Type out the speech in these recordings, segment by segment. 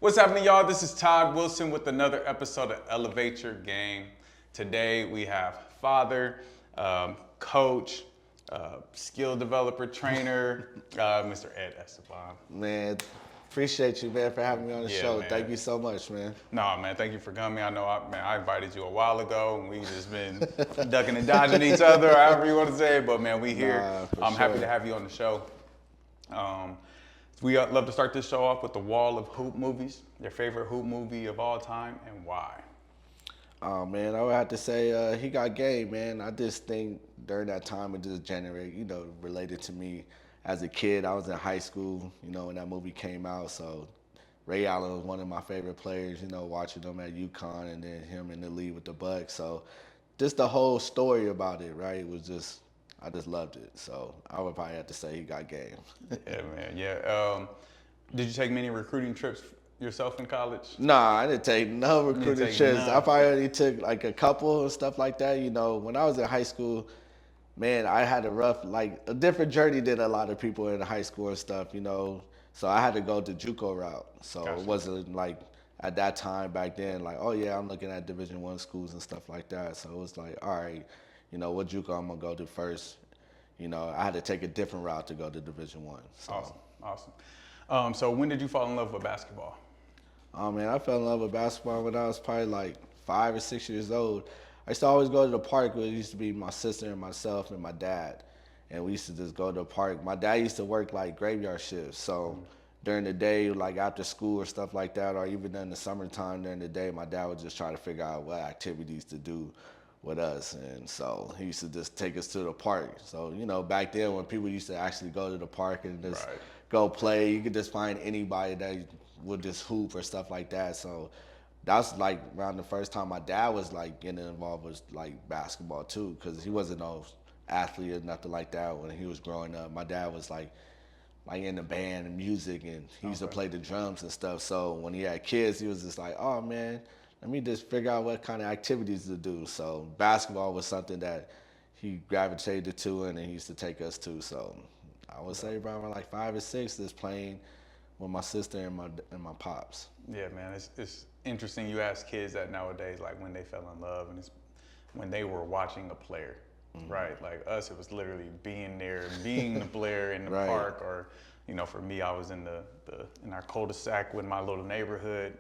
What's happening, y'all? This is Todd Wilson with another episode of Elevate Your Game. Today we have father, coach, skill developer, trainer, Mr. Ed Estevan. Man, appreciate you, man, for having me on the show. Man. Thank you so much, man. No, man, thank you for coming. I know, I invited you a while ago, and we just been ducking and dodging each other, however you want to say it. But man, we here. I'm happy to have you on the show. We love to start this show off with the wall of hoop movies. Your favorite hoop movie of all time and why? Oh, man, I would have to say he got game, man. I just think during that time it just generated, related to me as a kid. I was in high school, when that movie came out. So Ray Allen was one of my favorite players, watching him at UConn and then him in the league with the Bucks. So just the whole story about it, right, was just, I just loved it. So I would probably have to say he got game. Yeah, man. Yeah. Did you take many recruiting trips yourself in college? Nah, I didn't take no recruiting trips. I probably only took like a couple and stuff like that. When I was in high school, man, I had a different journey than a lot of people in high school and stuff, So I had to go the JUCO route. So It wasn't like at that time back then, like, oh yeah, I'm looking at Division I schools and stuff like that. So it was like, all right, what JUCO I'm gonna go to first. I had to take a different route to go to Division I. So. Awesome. So when did you fall in love with basketball? Oh man, I fell in love with basketball when I was probably like 5 or 6 years old. I used to always go to the park where it used to be my sister and myself and my dad. And we used to just go to the park. My dad used to work like graveyard shifts. So during the day, like after school or stuff like that, or even in the summertime during the day, my dad would just try to figure out what activities to do with us. And so he used to just take us to the park. So, back then when people used to actually go to the park and just go play, you could just find anybody that would just hoop or stuff like that. So that's like around the first time my dad was like getting involved with like basketball too, because he wasn't no athlete or nothing like that when he was growing up. My dad was like in the band and music, and he used to play the drums and stuff. So when he had kids, he was just like, oh man, let me just figure out what kind of activities to do. So basketball was something that he gravitated to, and he used to take us to. So I would say around like 5 or 6, just playing with my sister and my pops. Yeah, man, it's interesting you ask kids that nowadays, like when they fell in love, and it's when they were watching a player, right? Like us, it was literally being there, being the player in the park, or for me, I was in in our cul-de-sac with my little neighborhood,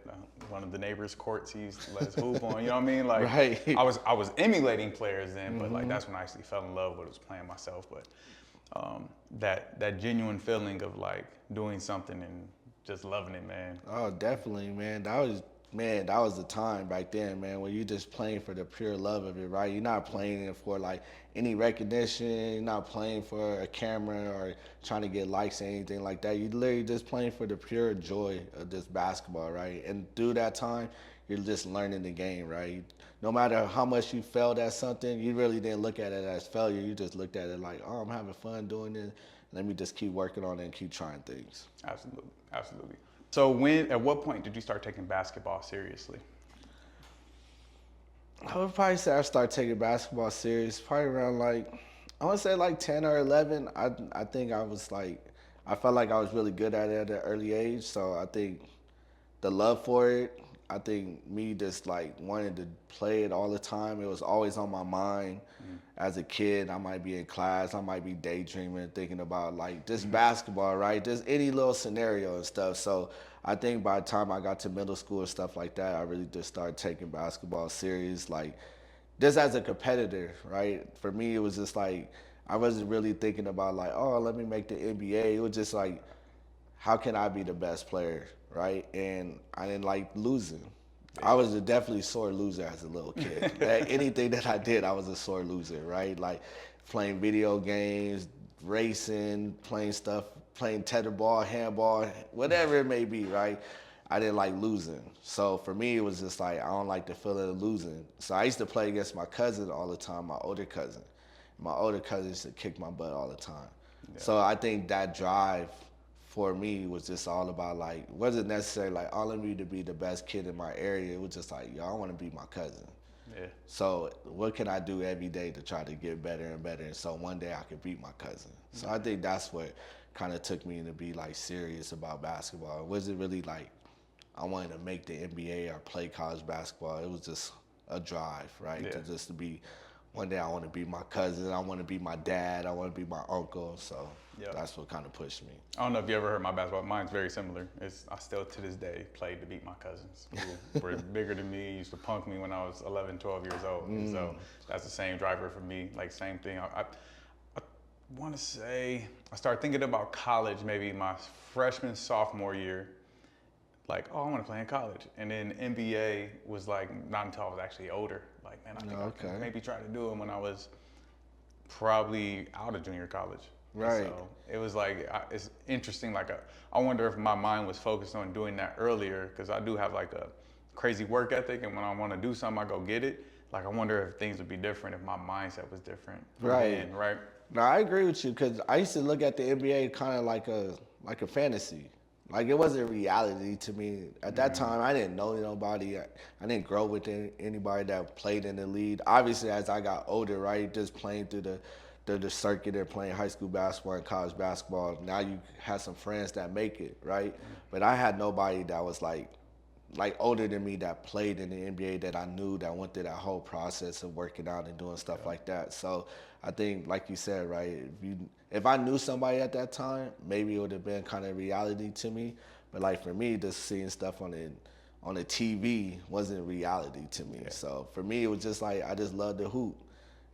one of the neighbors' courts he used to let us hoop on. You know what I mean? Like I was emulating players then, but like that's when I actually fell in love with was playing myself. But that genuine feeling of like doing something and just loving it, man. Oh, definitely, man. That was the time back then, man, where you just playing for the pure love of it, right? You're not playing it for like any recognition. You're not playing for a camera or trying to get likes or anything like that. You're literally just playing for the pure joy of this basketball, right? And through that time, you're just learning the game, right? No matter how much you failed at something, you really didn't look at it as failure. You just looked at it like, oh, I'm having fun doing it. Let me just keep working on it and keep trying things. Absolutely. So at what point did you start taking basketball seriously? I would probably say I started taking basketball serious probably around I want to say like 10 or 11. I think I felt like I was really good at it at an early age. So I think the love for it, I think me just like wanting to play it all the time. It was always on my mind. As a kid, I might be in class, I might be daydreaming, thinking about like just basketball, right? Just any little scenario and stuff. So I think by the time I got to middle school and stuff like that, I really just started taking basketball serious, like just as a competitor, right? For me, it was just like, I wasn't really thinking about like, oh, let me make the NBA. It was just like, how can I be the best player, right? And I didn't like losing. I was a definitely sore loser as a little kid. Anything that I did, I was a sore loser, right? Like playing video games, racing, playing tetherball, handball, whatever it may be, right? I didn't like losing. So for me, it was just like, I don't like the feeling of losing. So I used to play against my cousin all the time, my older cousin. My older cousin used to kick my butt all the time. Yeah. So I think that drive for me was just all about like, wasn't necessarily like, oh, let me to be the best kid in my area. It was just like, yo, I want to be my cousin. Yeah. So what can I do every day to try to get better and better? And so one day I could beat my cousin. So I think that's what kind of took me to be like serious about basketball. It wasn't really like I wanted to make the NBA or play college basketball. It was just a drive, right? Yeah. To be, one day I want to be my cousin, I want to be my dad, I want to be my uncle. So that's what kind of pushed me. I don't know if you ever heard my basketball. Mine's very similar. I still to this day played to beat my cousins who were bigger than me, used to punk me when I was 11, 12 years old. And so that's the same driver for me. Like same thing. I want to say I started thinking about college maybe my freshman, sophomore year. Like, oh, I want to play in college. And then NBA was like not until I was actually older. Like, man, I think I could maybe try to do it when I was probably out of junior college. Right. So it was like, it's interesting. Like, I wonder if my mind was focused on doing that earlier, because I do have like a crazy work ethic. And when I want to do something, I go get it. Like, I wonder if things would be different if my mindset was different. Right. Then, right. No, I agree with you, because I used to look at the NBA kind of like a fantasy. Like, it wasn't reality to me. At that time, I didn't know nobody. I didn't grow with anybody that played in the league. Obviously, as I got older, right, just playing through the circuit and playing high school basketball and college basketball, now you have some friends that make it, right? But I had nobody that was like older than me that played in the NBA that I knew that went through that whole process of working out and doing stuff like that. So I think, like you said, right, if I knew somebody at that time, maybe it would have been kind of reality to me. But like for me, just seeing stuff on the TV wasn't reality to me. So for me, it was just like I just loved the hoop.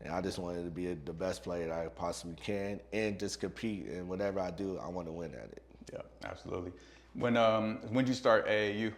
And I just wanted to be the best player that I possibly can and just compete. And whatever I do, I want to win at it. Yeah, absolutely. When you start AAU?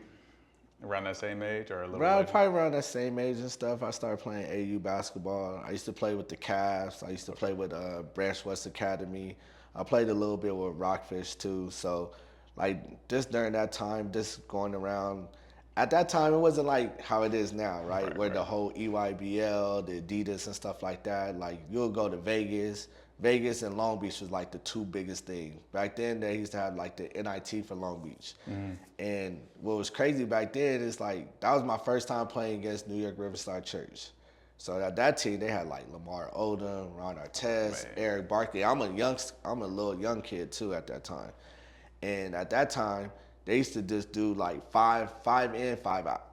Around that same age or a little later? Probably around that same age and stuff. I started playing AAU basketball. I used to play with the Cavs. I used to play with Branch West Academy. I played a little bit with Rockfish too. So like just during that time, just going around. At that time, it wasn't like how it is now, right? Where the whole EYBL, the Adidas and stuff like that. Like you'll go to Vegas. Vegas and Long Beach was like the two biggest things. Back then, they used to have like the NIT for Long Beach. And what was crazy back then is like, that was my first time playing against New York Riverside Church. So at that team, they had like Lamar Odom, Ron Artest, Eric Barkley. I'm a little young kid too at that time. And at that time, they used to just do like five in, 5 out.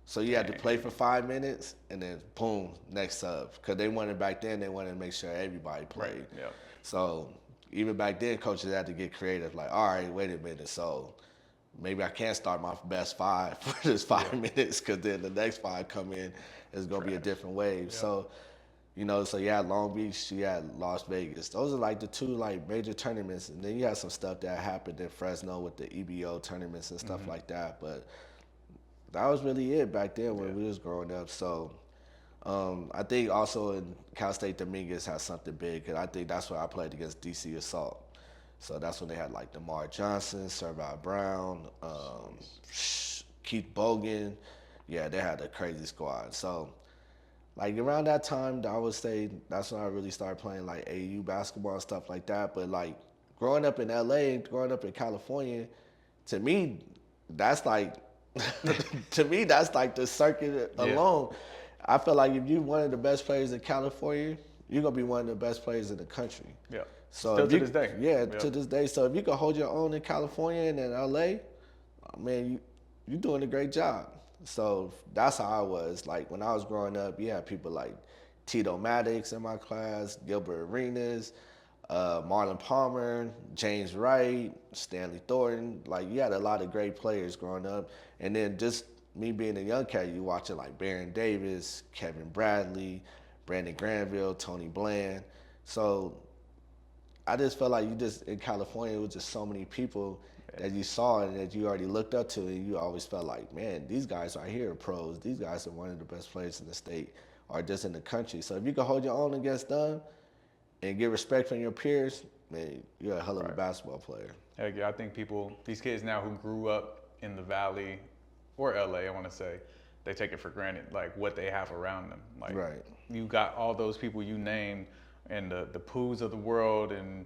So you had to play for 5 minutes and then boom, next sub. Because they wanted to make sure everybody played. Right. Yeah. So even back then, coaches had to get creative. Like, all right, wait a minute. So maybe I can't start my best 5 for this 5 minutes, because then the next 5 come in, it's going to be a different wave. Yeah. So, so you had Long Beach, you had Las Vegas. Those are like the two like major tournaments. And then you had some stuff that happened in Fresno with the EBO tournaments and stuff like that. But that was really it back then when we was growing up. So I think also in Cal State Dominguez has something big, because I think that's where I played against DC Assault. So that's when they had like DeMar Johnson, Servile Brown, Keith Bogan. Yeah, they had a crazy squad. So like around that time, I would say that's when I really started playing like AU basketball and stuff like that. But like growing up in LA, growing up in California, to me, that's like that's like the circuit alone. I feel like if you're one of the best players in California, you're gonna be one of the best players in the country. Yeah. So still to this day. Yeah, to this day. So if you can hold your own in California and in LA, man, you're doing a great job. So that's how I was. Like when I was growing up, you had people like Tito Maddox in my class, Gilbert Arenas, Marlon Palmer, James Wright, Stanley Thornton. Like you had a lot of great players growing up. And then just me being a young cat, you watching like Baron Davis, Kevin Bradley, Brandon Granville, Tony Bland. So I just felt like in California, it was just so many people that you saw and that you already looked up to, and you always felt like, man, these guys right here are pros. These guys are one of the best players in the state or just in the country. So if you can hold your own against them and get respect from your peers, man, you're a hell of a basketball player. Heck yeah, I think these kids now who grew up in the Valley or LA, I want to say, they take it for granted, like what they have around them. Like you got all those people you named, and the Poos of the world, and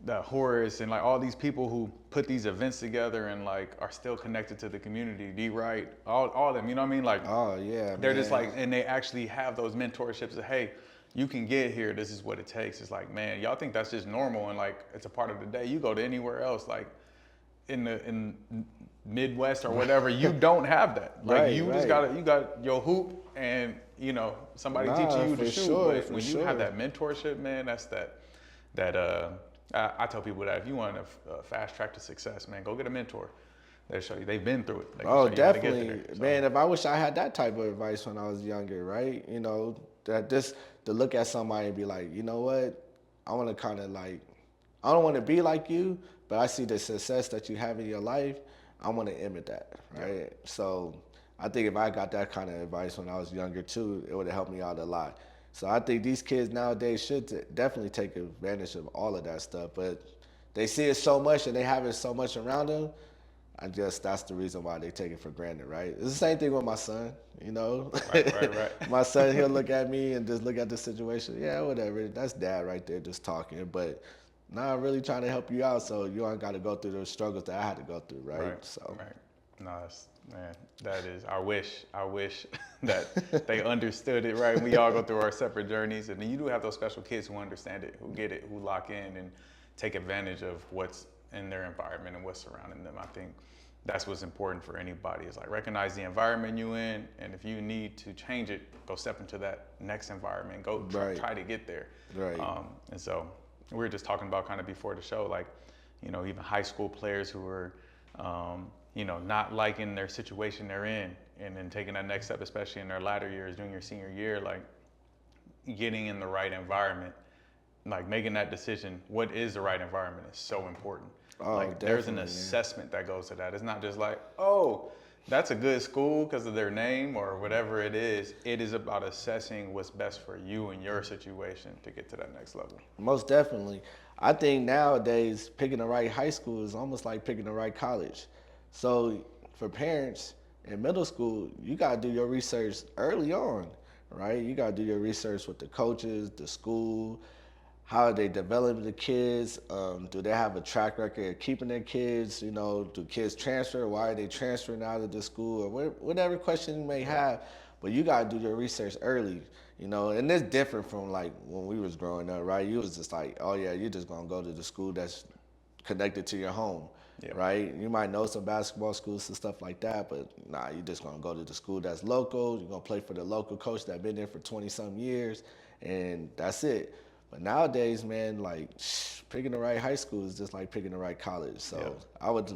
the Horace, and like all these people who put these events together and like are still connected to the community. D. Wright, all of them, you know what I mean? Like, oh yeah, they're just like, and they actually have those mentorships of, hey, you can get here. This is what it takes. It's like, man, y'all think that's just normal and like it's a part of the day. You go to anywhere else, like in Midwest or whatever, you don't have that. Like Right, you just right. you got your hoop and somebody Nah, teaching you to for shoot. sure, But for when you sure. have that mentorship, man, that's that I tell people that if you want a fast track to success, man, go get a mentor. They'll show you. They've been through it. They can Oh, show you how to get definitely, there. So, man. If I wish I had that type of advice when I was younger, right? That just to look at somebody and be like, you know what? I want to kind of like, I don't want to be like you, but I see the success that you have in your life. I want to imitate that, right? Yeah. So I think if I got that kind of advice when I was younger too, it would have helped me out a lot. So I think these kids nowadays should definitely take advantage of all of that stuff, but they see it so much and they have it so much around them. I guess that's the reason why they take it for granted, right? It's the same thing with my son, right. My son, he'll look at me and just look at the situation. Yeah, whatever. That's dad right there just talking. But now I'm really trying to help you out so you ain't got to go through those struggles that I had to go through, right? Right. No, man, that is, I wish that they understood it, right? We all go through our separate journeys. And then you do have those special kids who understand it, who get it, who lock in and take advantage of what's in their environment and what's surrounding them. I think that's what's important for anybody is like recognize the environment you in, and if you need to change it, go step into that next environment, go try to get there. Right. And so we were just talking about kind of before the show, like, even high school players who are, not liking their situation they're in, and then taking that next step, especially in their latter years, junior, senior year, like getting in the right environment, like making that decision, what is the right environment is so important. Oh, like there's an assessment that goes to that. It's not just like, oh, that's a good school because of their name or whatever it is. It is about assessing what's best for you and your situation to get to that next level. Most definitely. I think nowadays picking the right high school is almost like picking the right college. So for parents in middle school, you got to do your research early on, right? You got to do your research with the coaches, the school, how they develop the kids. Do they have a track record of keeping their kids? Do kids transfer? Why are they transferring out of the school? Or whatever question you may have. But you got to do your research early, And it's different from like when we was growing up, right? You was just like, oh yeah, you're just gonna go to the school that's connected to your home, right? You might know some basketball schools and stuff like that, but nah, you're just gonna go to the school that's local. You're gonna play for the local coach that's been there for 20-some years, and that's it. But nowadays, man, like picking the right high school is just like picking the right college. So I would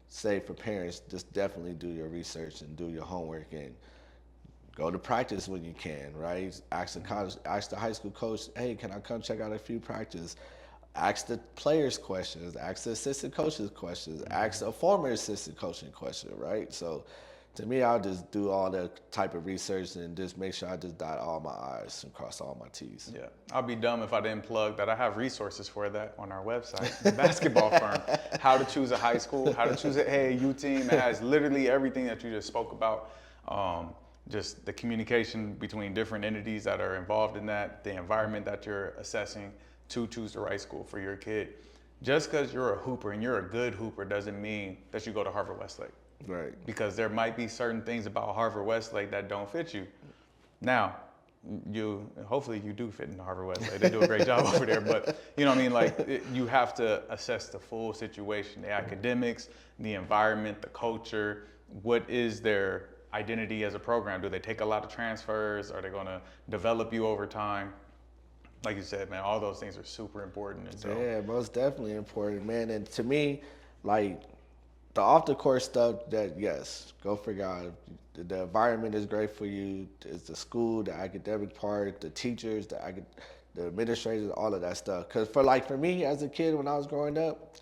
say for parents, just definitely do your research and do your homework and go to practice when you can, right? Ask the high school coach, hey, can I come check out a few practice? Ask the players questions, ask the assistant coaches questions, ask a former assistant coaching question, right? So to me, I'll just do all that type of research and just make sure I just dot all my I's and cross all my T's. Yeah, I'll be dumb if I didn't plug that I have resources for that on our website, the basketball firm. How to choose a high school, how to choose an AAU team. It has literally everything that you just spoke about. Just the communication between different entities that are involved in that, the environment that you're assessing to choose the right school for your kid. Just because you're a hooper and you're a good hooper doesn't mean that you go to Harvard-Westlake. Right. Because there might be certain things about Harvard-Westlake that don't fit you. Now, hopefully you do fit in Harvard-Westlake. They do a great job over there, but you know what I mean? Like you have to assess the full situation, the academics, the environment, the culture. What is their identity as a program? Do they take a lot of transfers? Are they gonna develop you over time? Like you said, man, all those things are super important. And so, yeah, most definitely important, man. And to me, like the off the court stuff, that yes, go figure out if the environment is great for you. It's the school, the academic part, the teachers, the administrators, all of that stuff. Because for me as a kid when I was growing up,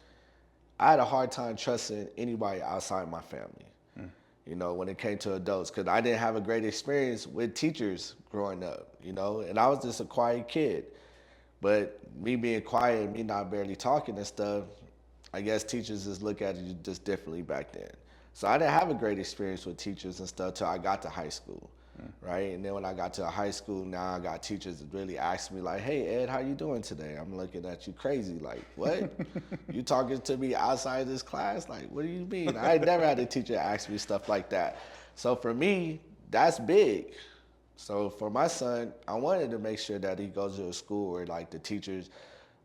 I had a hard time trusting anybody outside my family. When it came to adults, because I didn't have a great experience with teachers growing up, and I was just a quiet kid. But me being quiet, me not barely talking and stuff, I guess teachers just look at you just differently back then. So I didn't have a great experience with teachers and stuff till I got to high school, right? And then when I got to high school, now I got teachers that really ask me like, hey, Ed, how you doing today? I'm looking at you crazy, like, what? You talking to me outside of this class? Like, what do you mean? I never had a teacher ask me stuff like that. So for me, that's big. So for my son, I wanted to make sure that he goes to a school where like the teachers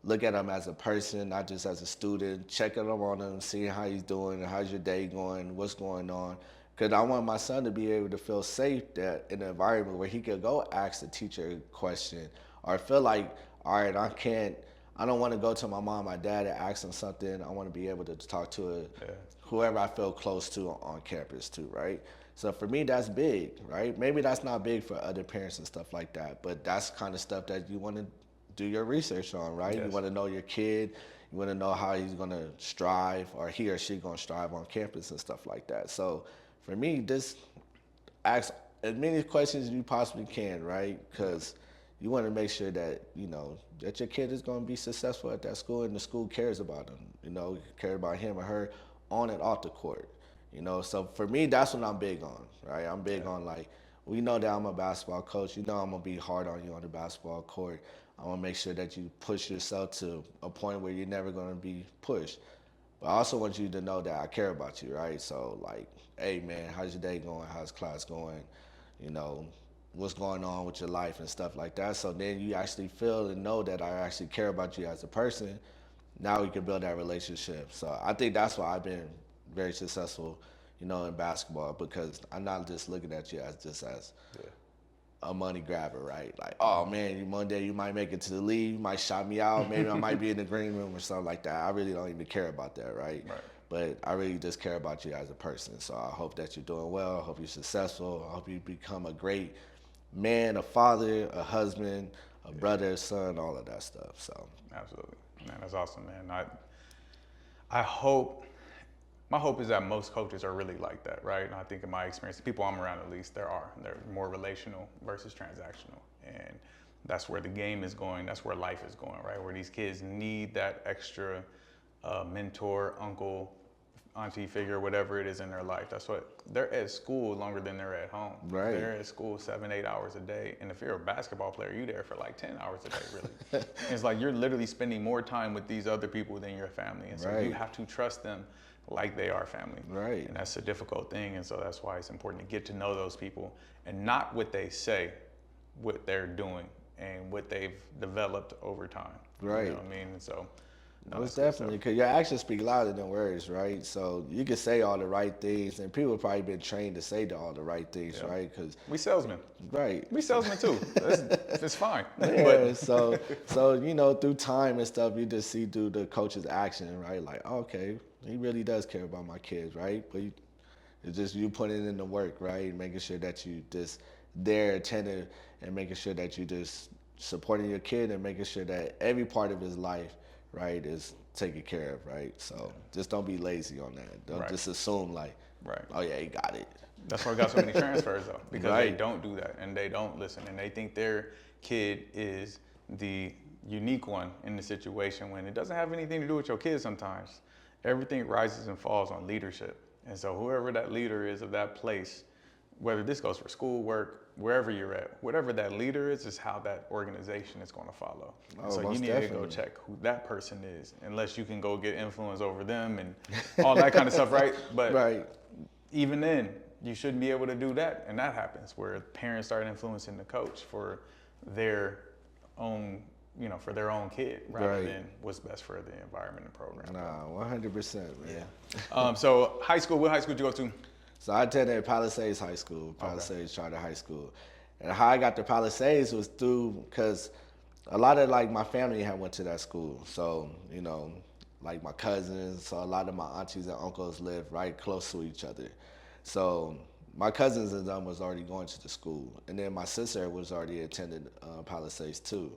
look at him as a person, not just as a student, checking up on him, seeing how he's doing, how's your day going, what's going on. Because I want my son to be able to feel safe that in an environment where he could go ask the teacher a question or feel like, all right, I don't want to go to my mom, my dad and ask them something. I want to be able to talk to whoever I feel close to on campus too, right? So for me, that's big, right? Maybe that's not big for other parents and stuff like that, but that's kind of stuff that you want to do your research on, right? Yes. You want to know your kid. You want to know how he's going to strive or he or she going to strive on campus and stuff like that. So for me, just ask as many questions as you possibly can, right? Because you want to make sure that, that your kid is going to be successful at that school and the school cares about them, care about him or her on and off the court. So for me, that's what I'm big on, right? I'm big on we know that I'm a basketball coach. I'm going to be hard on you on the basketball court. I want to make sure that you push yourself to a point where you're never going to be pushed. But I also want you to know that I care about you, right? So hey man, how's your day going? How's class going? What's going on with your life and stuff like that. So then you actually feel and know that I actually care about you as a person. Now we can build that relationship. So I think that's why I've been very successful, in basketball, because I'm not just looking at you as a money grabber, right? Like, oh man, one day you might make it to the league, you might shout me out, maybe I might be in the green room or something like that. I really don't even care about that, right? But I really just care about you as a person. So I hope that you're doing well. I hope you're successful. I hope you become a great man, a father, a husband, a brother, son, all of that stuff. So absolutely, man, that's awesome, man. I hope. My hope is that most coaches are really like that, right? And I think in my experience, the people I'm around at least, they're more relational versus transactional. And that's where the game is going, that's where life is going, right? Where these kids need that extra mentor, uncle, auntie figure, whatever it is in their life. That's what, they're at school longer than they're at home. Right. They're at school 7-8 hours a day. And if you're a basketball player, you're there for 10 hours a day, really. It's you're literally spending more time with these other people than your family. And so you have to trust them like they are family. Right. And that's a difficult thing. And so that's why it's important to get to know those people and not what they say, what they're doing and what they've developed over time. Right. You know what I mean? And so most definitely, because your actions speak louder than words, right? So you can say all the right things, and people have probably been trained to say all the right things, right? Because we salesmen, right? We salesmen too. It's fine. Yeah. But so through time and stuff, you just see through the coach's action, right? Like, okay, he really does care about my kids, right? But it's just you putting in the work, right? Making sure that you just there, attentive, and making sure that you just supporting your kid and making sure that every part of his life, right, is taken care of, right? So just don't be lazy on that. Don't just assume oh yeah, he got it. That's why we got so many transfers though, because they don't do that and they don't listen and they think their kid is the unique one in the situation when it doesn't have anything to do with your kid sometimes. Everything rises and falls on leadership. And so whoever that leader is of that place, whether this goes for school, work, wherever you're at, whatever that leader is how that organization is going to follow. So you need to go check who that person is, unless you can go get influence over them and all that kind of stuff, right? But even then, you shouldn't be able to do that. And that happens where parents start influencing the coach for their own, for their own kid rather than what's best for the environment and program. Nah, 100%, man. Yeah. So high school, what high school did you go to? So I attended Palisades High School, Palisades Charter High School. And how I got to Palisades was through, because a lot of my family had went to that school. So, my cousins, so a lot of my aunties and uncles lived right close to each other. So my cousins and them was already going to the school. And then my sister was already attending Palisades too.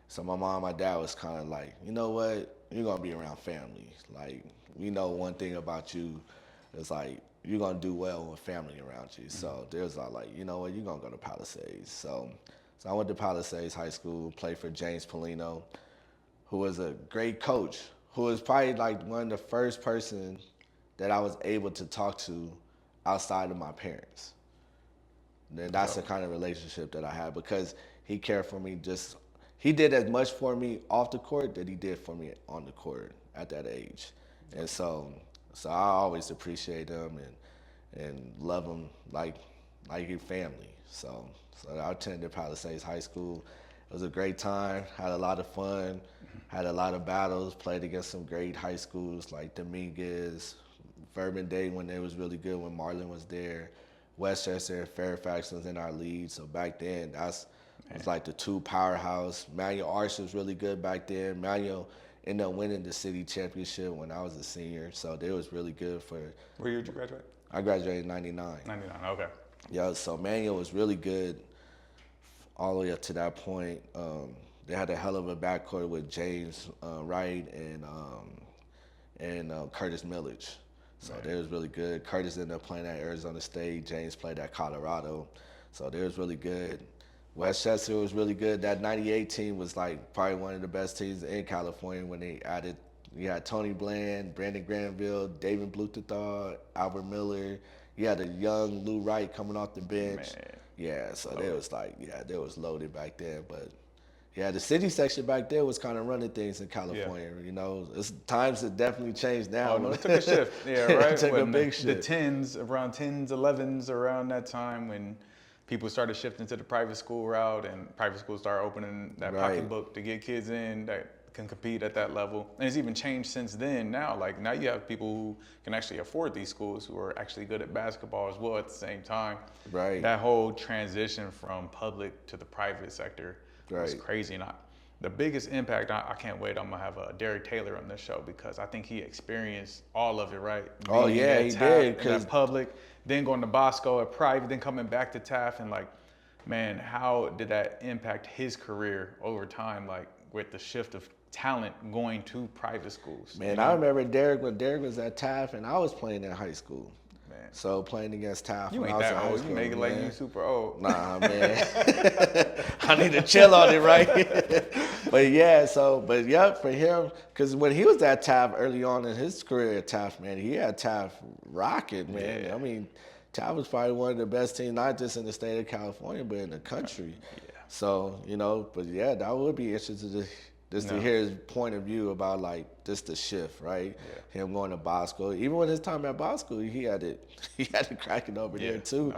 So my mom, my dad was kind of like, you know what, you're gonna be around family. We know one thing about you, it's you're gonna do well with family around you. So there's you know what, you're gonna go to Palisades. So I went to Palisades High School, played for James Polino, who was a great coach, who was probably one of the first person that I was able to talk to outside of my parents. And that's the kind of relationship that I had, because he cared for me he did as much for me off the court that he did for me on the court at that age. And so I always appreciate him and love him like his family. So I attended Palisades High School. It was a great time. Had a lot of fun. Had a lot of battles. Played against some great high schools like Dominguez, Vernon Day when they was really good when Marlon was there. Westchester and Fairfax was in our lead. So back then, was like the two powerhouse. Manuel Arce was really good back then. Manuel ended up winning the city championship when I was a senior. So they was really good for. What year did you graduate? I graduated in 99. 99, okay. Yeah, so Manuel was really good all the way up to that point. They had a hell of a backcourt with James Wright and Curtis Millage. So they was really good. Curtis ended up playing at Arizona State. James played at Colorado. So they was really good. Westchester was really good. That 98 team was like probably one of the best teams in California when they added, you had Tony Bland, Brandon Granville, David Blumenthal, Albert Miller. You had a young Lou Wright coming off the bench. Man. Yeah, so they was like, they was loaded back then. But yeah, the city section back there was kind of running things in California. You know, times have definitely changed now. Oh, no, it took a shift. Yeah, right. It took when a big the shift. around 10s, 11s, around that time when people started shifting to the private school route and private schools started opening that pocketbook to get kids in that can compete at that level. And it's even changed since then now. Like now you have people who can actually afford these schools who are actually good at basketball as well at the same time. Right. That whole transition from public to the private sector was crazy. And the biggest impact, I can't wait, I'm gonna have Derek Taylor on this show because I think he experienced all of it, right? Oh yeah, he did. In that public, then going to Bosco at private, then coming back to Taft, and like, man, how did that impact his career over time, like with the shift of talent going to private schools? Man, I remember Derek when Derek was at Taft and I was playing in high school. Man. So playing against Taft you when ain't I was that in high old. school. You make it like you super old. Nah, man. I need to chill on it, right? But yeah, for him, because when he was at Taft early on in his career at Taft, man, he had Taft rocking, man. Yeah. I mean, Taft was probably one of the best teams, not just in the state of California, but in the country. Yeah. So, you know, but yeah, that would be interesting to hear his point of view about like just the shift, right? Yeah. Him going to Bosco. Even with his time at Bosco, he had it cracking over there too.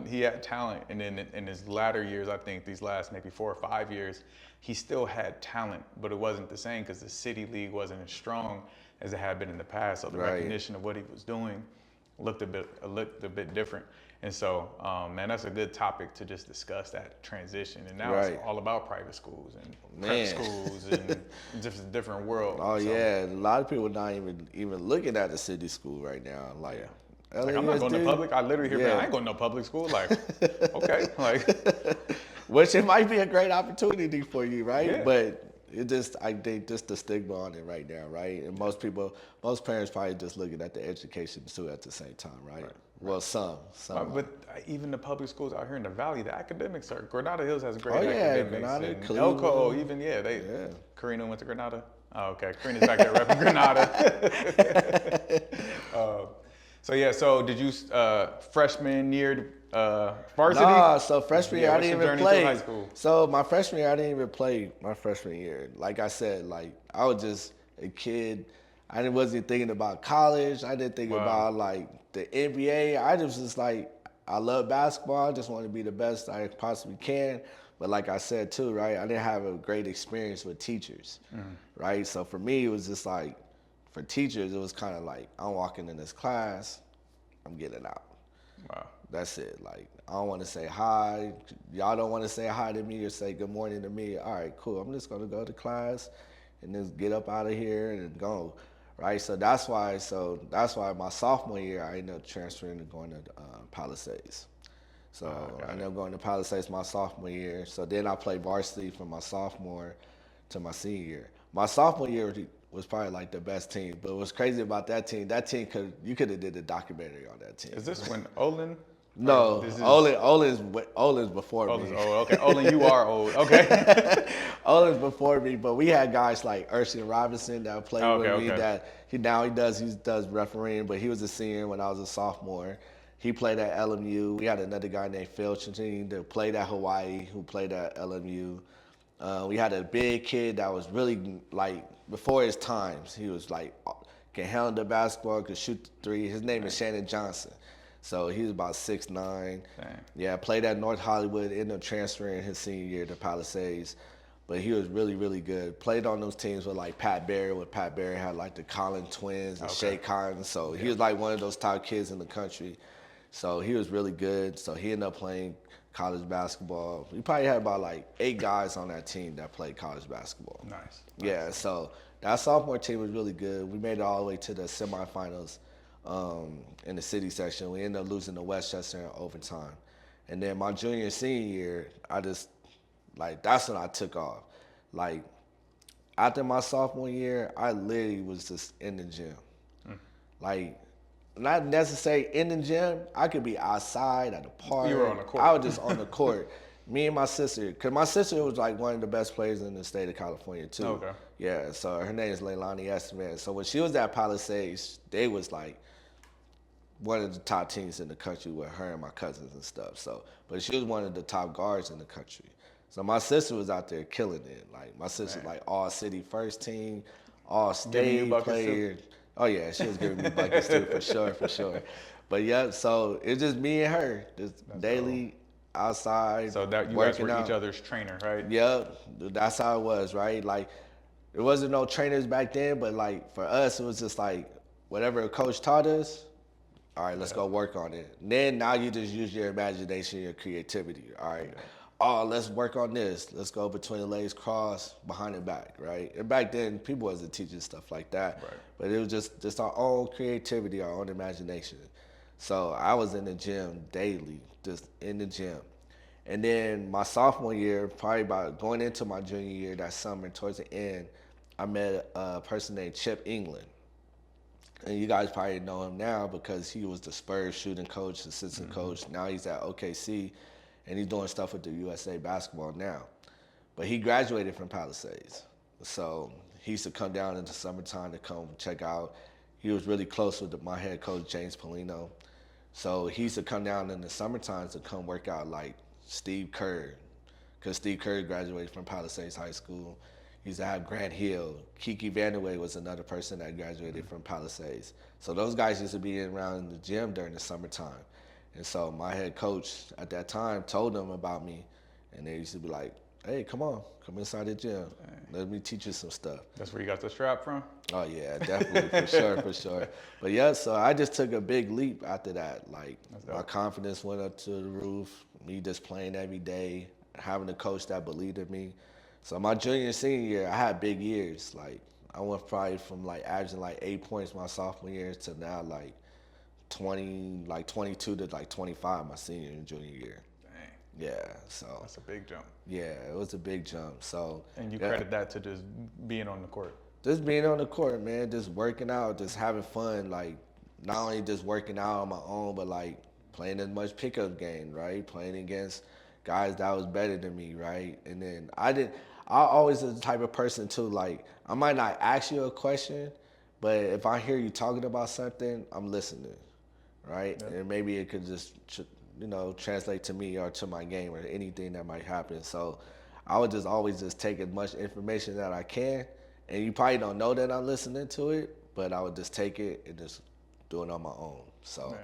He had talent, and then in his latter years, I think these last maybe 4 or 5 years, he still had talent, but it wasn't the same because the city league wasn't as strong as it had been in the past. So the recognition of what he was doing looked a bit different. And so, man, that's a good topic to just discuss that transition. And now it's all about private schools and prep schools and just a different world. Oh, so, yeah. A lot of people not even looking at the city school right now. Like, like I'm not going to public. I literally hear, man, I ain't going to no public school. Like, okay. Like, which it might be a great opportunity for you, right? Yeah. But I think just the stigma on it right now, right? And most parents probably just looking at the education too at the same time, right? Well, some. But even the public schools out here in the Valley, the academics are. Granada Hills has great academics. Granada, and Elko, even Karina went to Granada. Oh, okay. Karina's back there repping Granada. So did you freshman year varsity? Nah, so freshman year I didn't even play. High school? So my freshman year I didn't even play my freshman year. Like I said, like I was just a kid. I wasn't thinking about college. I didn't think about like the NBA. I just was like, I love basketball. I just want to be the best I possibly can. But like I said too, right, I didn't have a great experience with teachers, right? So for me, it was just like, for teachers, it was kind of like, I'm walking in this class, I'm getting out. Wow. That's it. Like, I don't want to say hi. Y'all don't want to say hi to me or say good morning to me. All right, cool. I'm just going to go to class and just get up out of here and go. Right, so that's why my sophomore year I ended up transferring and going to Palisades. So I ended up going to Palisades my sophomore year. So then I played varsity from my sophomore to my senior year. My sophomore year was probably like the best team. But what's crazy about that team you could have did a documentary on that team. Is this when Olin? No, Olin's before me. Oh, okay. Olin, you are old. Okay. Olin's before me, but we had guys like Urshan Robinson that played with me. That he does refereeing, but he was a senior when I was a sophomore. He played at LMU. We had another guy named Phil Chinchini that played at Hawaii, who played at LMU. We had a big kid that was really like before his times. He was like can handle the basketball, could shoot the three. His name is Shannon Johnson. So he was about 6'9". Dang. Yeah, played at North Hollywood, ended up transferring his senior year to Palisades. But he was really, really good. Played on those teams with like Pat Barry, when Pat Barry had like the Collins twins and Shea Collins. So he was like one of those top kids in the country. So he was really good. So he ended up playing college basketball. We probably had about like 8 guys on that team that played college basketball. Nice. Yeah, so that sophomore team was really good. We made it all the way to the semifinals in the city section. We ended up losing to Westchester in overtime. And then my junior and senior year, I just, like, that's when I took off. Like, after my sophomore year, I literally was just in the gym. Like, not necessarily in the gym. I could be outside at the park. You were on the court. I was just on the court. Me and my sister, because my sister was like one of the best players in the state of California too. Okay. Yeah, so her name is Leilani Estevan. So when she was at Palisades, they was like one of the top teams in the country with her and my cousins and stuff. So, but she was one of the top guards in the country. So my sister was out there killing it. Like my sister, like all city first team, all state player. Oh yeah, she was giving me buckets too, for sure. But yeah, so it's just me and her, just daily outside. So that you guys were each other's trainer, right? Yep, that's how it was, right? Like, there wasn't no trainers back then, but like for us, it was just like whatever a coach taught us. All right, let's go work on it. And then now you just use your imagination, your creativity. All right. Oh, let's work on this. Let's go between the legs, cross, behind the back, right? And back then, people wasn't teaching stuff like that. Right. But it was just our own creativity, our own imagination. So I was in the gym daily, just in the gym. And then my sophomore year, probably about going into my junior year that summer, towards the end, I met a person named Chip England. And you guys probably know him now because he was the Spurs shooting coach, assistant coach. Now he's at OKC, and he's doing stuff with the USA basketball now. But he graduated from Palisades. So he used to come down in the summertime to come check out. He was really close with my head coach, James Polino. So he used to come down in the summertime to come work out like Steve Kerr, because Steve Kerr graduated from Palisades High School. He used to have Grant Hill. Kiki Vandeweghe was another person that graduated from Palisades. So those guys used to be around in the gym during the summertime. And so my head coach at that time told them about me, and they used to be like, hey, come inside the gym. Let me teach you some stuff. That's where you got the strap from? Oh yeah, definitely, for sure. But yeah, so I just took a big leap after that. Like my confidence went up to the roof, me just playing every day, having a coach that believed in me. So my junior and senior year, I had big years. Like I went probably from like averaging like 8 points my sophomore year to now like 22 to like 25 my senior and junior year. Dang. Yeah, so. That's a big jump. Yeah, it was a big jump. So. And you credit that to just being on the court. Just being on the court, man, just working out, just having fun, like not only just working out on my own, but like playing as much pickup game, right? Playing against guys that was better than me, right? And then I always was the type of person too, like I might not ask you a question, but if I hear you talking about something, I'm listening, right? Yep. And maybe it could just, translate to me or to my game or anything that might happen. So I would just always just take as much information that I can. And you probably don't know that I'm listening to it, but I would just take it and just do it on my own. So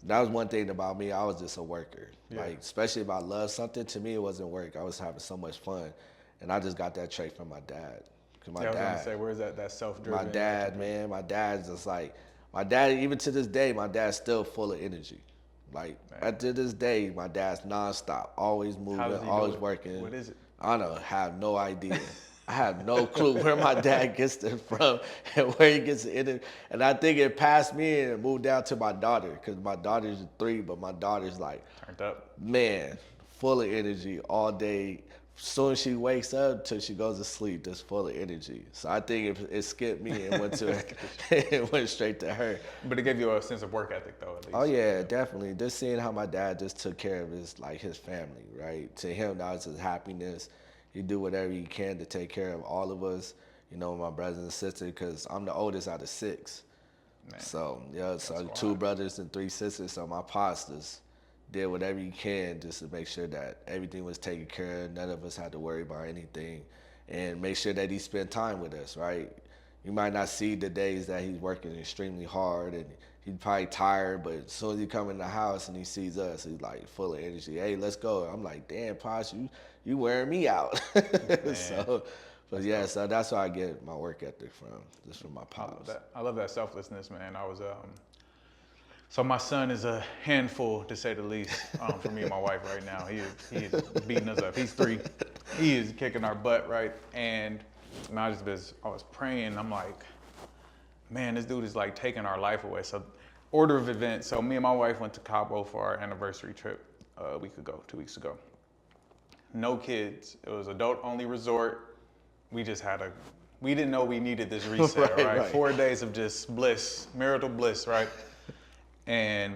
that was one thing about me. I was just a worker. Yeah. Like, especially if I love something, to me it wasn't work. I was having so much fun. And I just got that trait from my dad. I was going to say, where's that self-driven? My dad, man, my dad's just like, my dad, even to this day, my dad's still full of energy. Like, to this day, my dad's nonstop, always moving, always working. What is it? I don't have no idea. I have no clue where my dad gets it from and where he gets it. And I think it passed me and it moved down to my daughter, because my daughter's 3, but my daughter's like, turned up. Man, full of energy all day. As soon as she wakes up till she goes to sleep, just full of energy. So I think it skipped me and went to it went straight to her. But it gave you a sense of work ethic, though, at least. Oh yeah, definitely. Just seeing how my dad just took care of his family, right? To him, that was his happiness. He do whatever he can to take care of all of us, my brothers and sisters, because I'm the oldest out of 6. Man, so yeah, so 2 brothers and 3 sisters. So my pops just did whatever he can just to make sure that everything was taken care of. None of us had to worry about anything, and make sure that he spent time with us, right? You might not see the days that he's working extremely hard and he's probably tired, but as soon as he come in the house and he sees us, he's like full of energy. Hey, let's go. I'm like, damn, Posh, you wearing me out. So, but yeah, so that's where I get my work ethic from, just from my pops. I love that selflessness, man. So my son is a handful, to say the least, for me and my wife right now. He is beating us up. He's 3. He is kicking our butt, right? And man, I was praying. I'm like, man, this dude is like taking our life away. So order of events. So me and my wife went to Cabo for our anniversary trip 2 weeks ago. No kids. It was adult-only resort. We didn't know we needed this reset, right? 4 days of just bliss, marital bliss, right? And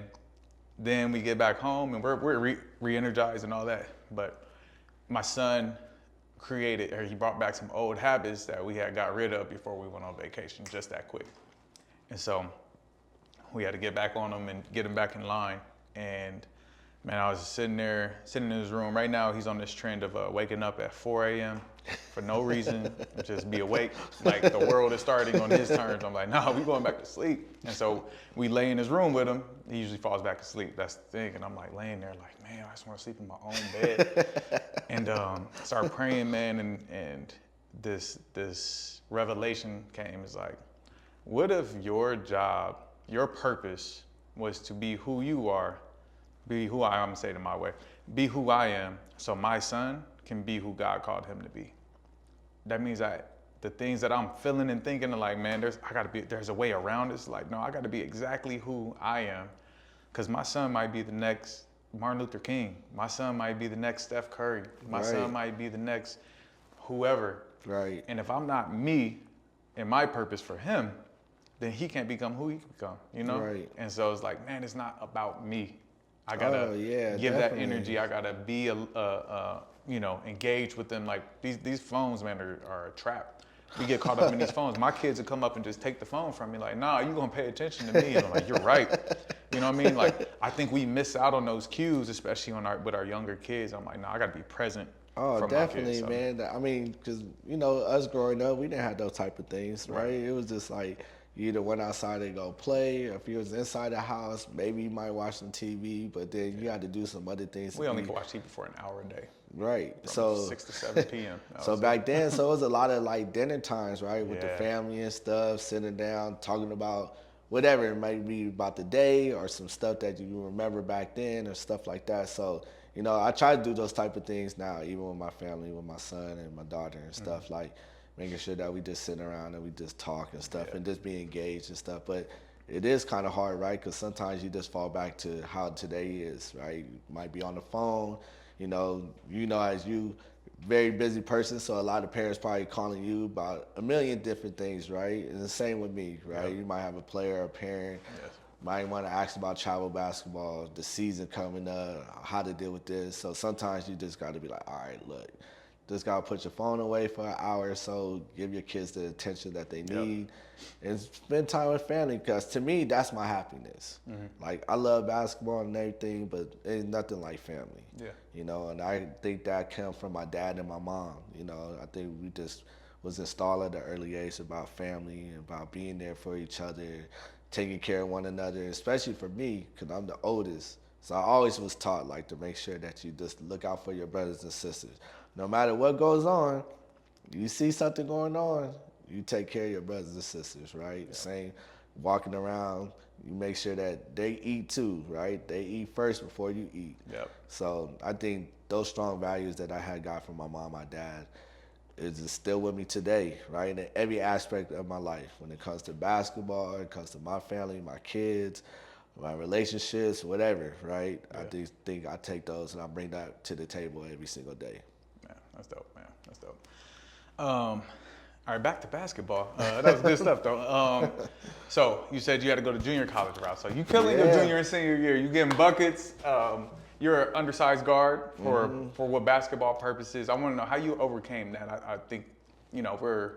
then we get back home and we're re-energized and all that. But my son he brought back some old habits that we had got rid of before we went on vacation, just that quick. And so we had to get back on him and get him back in line. And man, I was just sitting in his room. Right now, he's on this trend of waking up at 4 a.m. for no reason, just be awake. Like the world is starting on his terms. I'm like, no, we're going back to sleep. And so we lay in his room with him. He usually falls back asleep. That's the thing. And I'm like laying there like, man, I just want to sleep in my own bed. And start praying, man. And this revelation came. It's like, what if your job, your purpose was to be who you are, be who I am, I'm gonna say it in my way, be who I am, so my son can be who God called him to be. That means that the things that I'm feeling and thinking are like, man, there's a way around this. Like, no, I gotta be exactly who I am, because my son might be the next Martin Luther King. My son might be the next Steph Curry. My son might be the next whoever. Right. And if I'm not me and my purpose for him, then he can't become who he can become, you know? Right. And so it's like, man, it's not about me. I gotta give that energy. I gotta be engaged with them. Like these phones, man, are a trap. We get caught up in these phones. My kids will come up and just take the phone from me, like, nah, you gonna pay attention to me. And I'm like, you're right. You know what I mean? Like, I think we miss out on those cues, especially with our younger kids. I'm like, nah, I gotta be present. Oh, definitely, my kids, so. Man. I mean, because us growing up, we didn't have those type of things, right? It was just like, you either went outside and go play, or if you was inside the house, maybe you might watch some TV, but then you had to do some other things. We only could watch TV for an hour a day. Right. From 6 to 7 p.m. So back then, so it was a lot of like dinner times, right, with the family and stuff, sitting down, talking about whatever. It might be about the day or some stuff that you remember back then or stuff like that. So, I try to do those type of things now, even with my family, with my son and my daughter and stuff, like making sure that we just sit around and we just talk and stuff and just be engaged and stuff. But it is kind of hard, right? Because sometimes you just fall back to how today is, right? You might be on the phone, as you very busy person, so a lot of parents probably calling you about a million different things, right? And the same with me, right? Yep. You might have a player or a parent, might want to ask about travel basketball, the season coming up, how to deal with this. So sometimes you just got to be like, all right, look, just got to put your phone away for an hour or so, give your kids the attention that they need, and spend time with family, because to me, that's my happiness. Like, I love basketball and everything, but it's nothing like family. And I think that came from my dad and my mom. I think we just was installed at an early age about family, about being there for each other, taking care of one another, especially for me, because I'm the oldest. So I always was taught, like, to make sure that you just look out for your brothers and sisters. No matter what goes on, you see something going on, you take care of your brothers and sisters, right? Same, walking around, you make sure that they eat too, right? They eat first before you eat. So I think those strong values that I had got from my mom, my dad, is still with me today, right? In every aspect of my life. When it comes to basketball, it comes to my family, my kids, my relationships, whatever, right? I think I take those and I bring that to the table every single day. That's dope, man. That's dope. All right, back to basketball. That was good stuff, though. So you said you had to go to junior college route. So you killing your junior and senior year. You getting buckets. You're an undersized guard for what basketball purposes. I want to know how you overcame that. I think, we're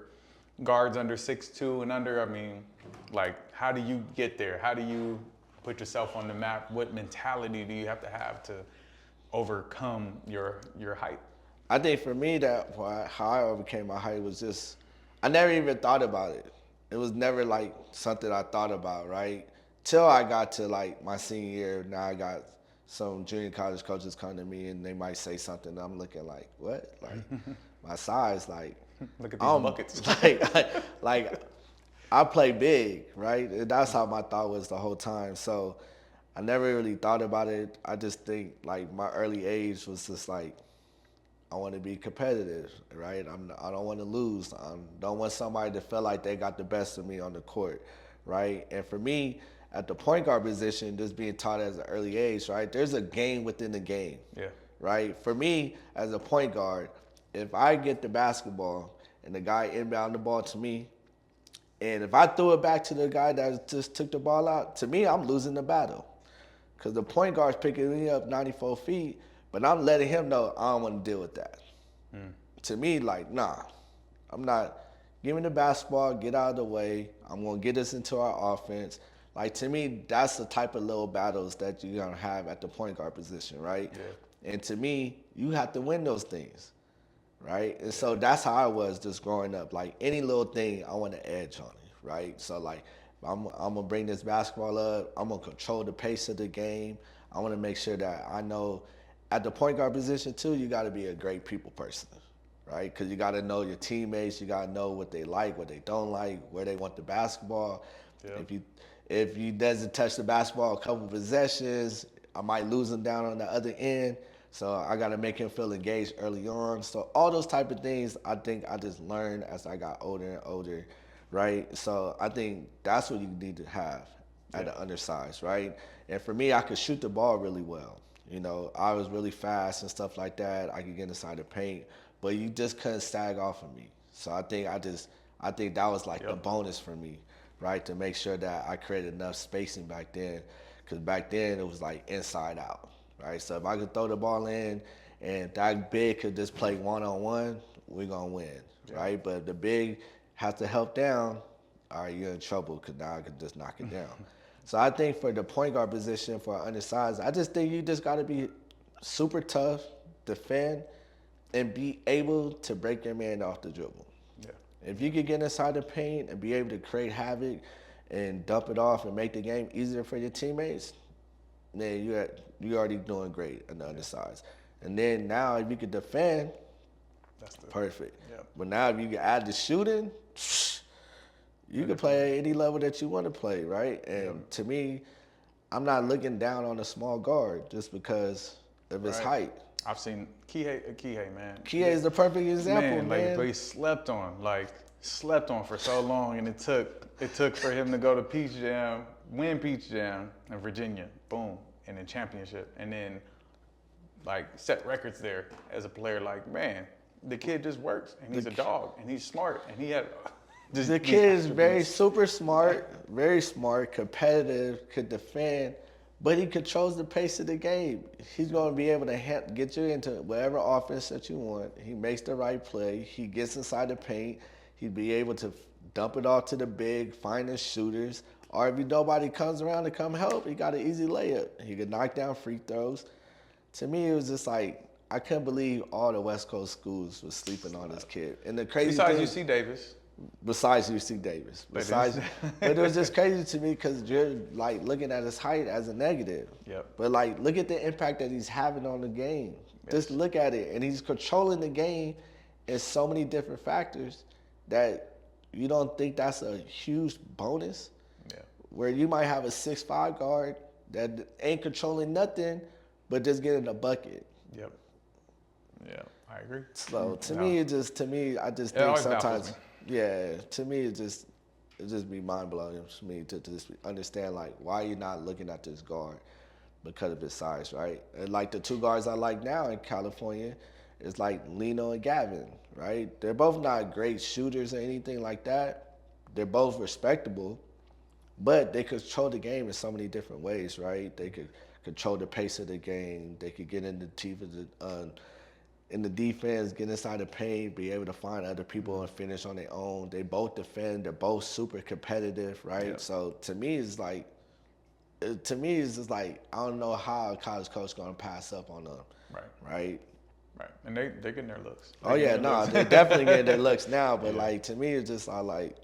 guards under 6'2" and under. I mean, like, how do you get there? How do you put yourself on the map? What mentality do you have to overcome your height? I think for me, how I overcame my height was just, I never even thought about it. It was never like something I thought about, right? till I got to like my senior year. Now I got some junior college coaches come to me and they might say something. And I'm looking like, what? Like my size, like Look at these buckets. like I play big, right? And that's how my thought was the whole time. So I never really thought about it. I just think like my early age was just like, I want to be competitive, right? I don't want to lose. I don't want somebody to feel like they got the best of me on the court, right? And for me, at the point guard position, just being taught at an early age, right? There's a game within the game, right? For me, as a point guard, if I get the basketball and the guy inbound the ball to me, and if I threw it back to the guy that just took the ball out, to me, I'm losing the battle. Because the point guard's picking me up 94 feet, but I'm letting him know I don't want to deal with that. To me, like, nah, I'm not. Give me the basketball, get out of the way. I'm going to get us into our offense. Like, to me, that's the type of little battles that you're going to have at the point guard position, right? Yeah. And to me, you have to win those things, right? And so that's how I was just growing up. Like, any little thing, I want to edge on it, right? So, like, I'm going to bring this basketball up. I'm going to control the pace of the game. I want to make sure that I know at the point guard position, too, you got to be a great people person, right? Because you got to know your teammates. You got to know what they like, what they don't like, where they want the basketball. Yep. If you doesn't touch the basketball a couple possessions, I might lose him down on the other end. So I got to make him feel engaged early on. So all those type of things, I think I just learned as I got older and older, right? So I think that's what you need to have at the undersized, right? And for me, I could shoot the ball really well. You know, I was really fast and stuff like that. I could get inside the paint, but you just couldn't sag off of me. So I think that was like the bonus for me, right? To make sure that I created enough spacing back then, because back then it was like inside out, right? So if I could throw the ball in and that big could just play one-on-one, we're going to win, right? But if the big has to help down, all right, you're in trouble because now I can just knock it down. So I think for the point guard position for undersized, I just think you just got to be super tough, defend, and be able to break your man off the dribble. Yeah. If you could get inside the paint and be able to create havoc and dump it off and make the game easier for your teammates, then you're already doing great on the undersized. And then now if you could defend, that's perfect. Yep. But now if you can add the shooting, you can play at any level that you want to play, right? And to me, I'm not looking down on a small guard just because of his height. I've seen Kihei, man. Kihei is the perfect example, man. Like, he slept on for so long, and it took for him to go to Peach Jam, win Peach Jam in Virginia, boom, and then championship, and then like set records there as a player. Like, man, the kid just works, and he's a dog, and he's smart, and he had. The kid is very super smart, very smart, competitive, could defend, but he controls the pace of the game. He's going to be able to get you into whatever offense that you want. He makes the right play. He gets inside the paint. He'd be able to dump it off to the big, find his shooters. Or if nobody comes around to come help, he got an easy layup. He could knock down free throws. To me, it was just like, I couldn't believe all the West Coast schools was sleeping on this kid. And the crazy Besides thing, UC Davis. Besides UC Davis. But it was just crazy to me because you're like looking at his height as a negative. Yep. But like, look at the impact that he's having on the game. Yes. Just look at it. And he's controlling the game in so many different factors that you don't think that's a huge bonus. Yeah. Where you might have a 6'5" guard that ain't controlling nothing, but just getting a bucket. Yep. Yeah, I agree. So I just think sometimes. Yeah, to me, it just be mind-blowing to me to just understand, like, why you're not looking at this guard because of his size, right? And, like, the two guards I like now in California is, like, Lino and Gavin, right? They're both not great shooters or anything like that. They're both respectable, but they control the game in so many different ways, right? They could control the pace of the game. They could get in the teeth of in the defense, get inside the paint, be able to find other people and finish on their own. They both defend. They're both super competitive, right? Yeah. So to me, it's just like I don't know how a college coach going to pass up on them, right? And they're getting their looks. They're definitely getting their looks now. But like to me, it's just like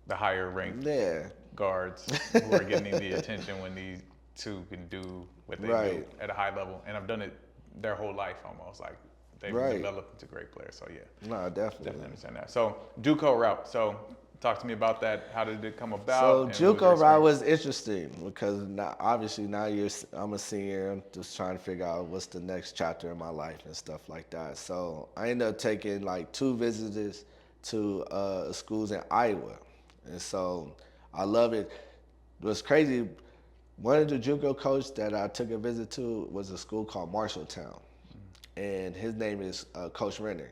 the higher rank. Yeah, guards who are getting the attention when these two can do what they do at a high level, and have done it their whole life almost. Like they've developed into great players. So yeah, no, definitely understand that. So JUCO route. So talk to me about that. How did it come So about? JUCO route was interesting because obviously now I'm a senior. I'm just trying to figure out what's the next chapter in my life and stuff like that. So I ended up taking like 2 visits to schools in Iowa, and so I love it. What's crazy, one of the JUCO coaches that I took a visit to was a school called Marshalltown, and his name is Coach Renner.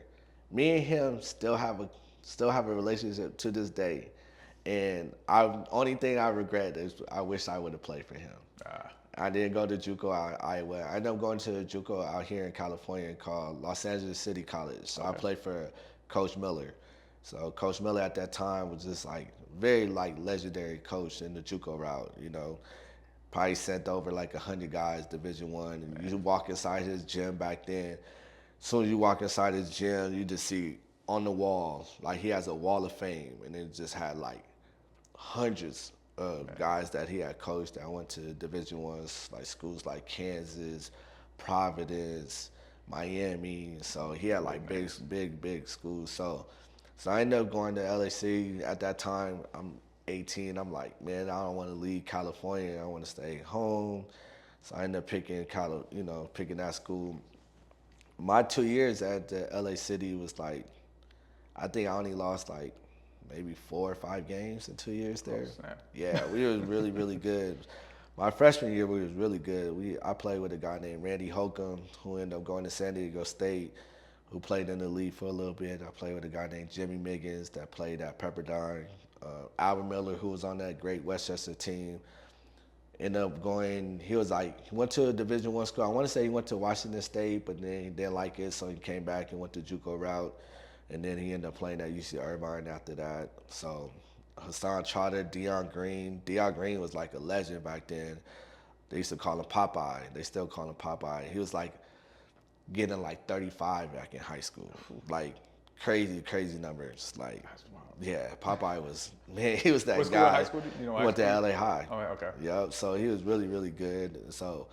Me and him still have a relationship to this day, and only thing I regret is I wish I would have played for him. I didn't go to JUCO out Iowa. I ended up going to a JUCO out here in California called Los Angeles City College. So I played for Coach Miller. So Coach Miller at that time was just like very like legendary coach in the JUCO route. You know, probably sent over like 100 guys Division I. And you walk inside his gym back then. As soon as you walk inside his gym, you just see on the wall, like he has a wall of fame, and it just had like hundreds of guys that he had coached that went to Division I's, like schools like Kansas, Providence, Miami. So he had like big schools. So I ended up going to LAC at that time. I'm 18. I'm like, man, I don't want to leave California. I want to stay home. So I ended up picking that school. My 2 years at the LA City was like, I think I only lost like maybe 4 or 5 games in 2 years there. Yeah, we was really, really good. My freshman year, we was really good. I played with a guy named Randy Holcomb, who ended up going to San Diego State, who played in the league for a little bit. I played with a guy named Jimmy Miggins that played at Pepperdine. Albert Miller, who was on that great Westchester team, ended up going, he went to a Division I school. I want to say he went to Washington State, but then he didn't like it, so he came back and went to JUCO route. And then he ended up playing at UC Irvine after that. So Hassan Trotter, Deion Green was like a legend back then. They used to call him Popeye. They still call him Popeye. He was like getting like 35 back in high school. Like crazy numbers. Like, yeah, Popeye was, man, he was that what guy. What high school? You know, he went to LA High. Oh, okay. Yep. So he was really, really good. So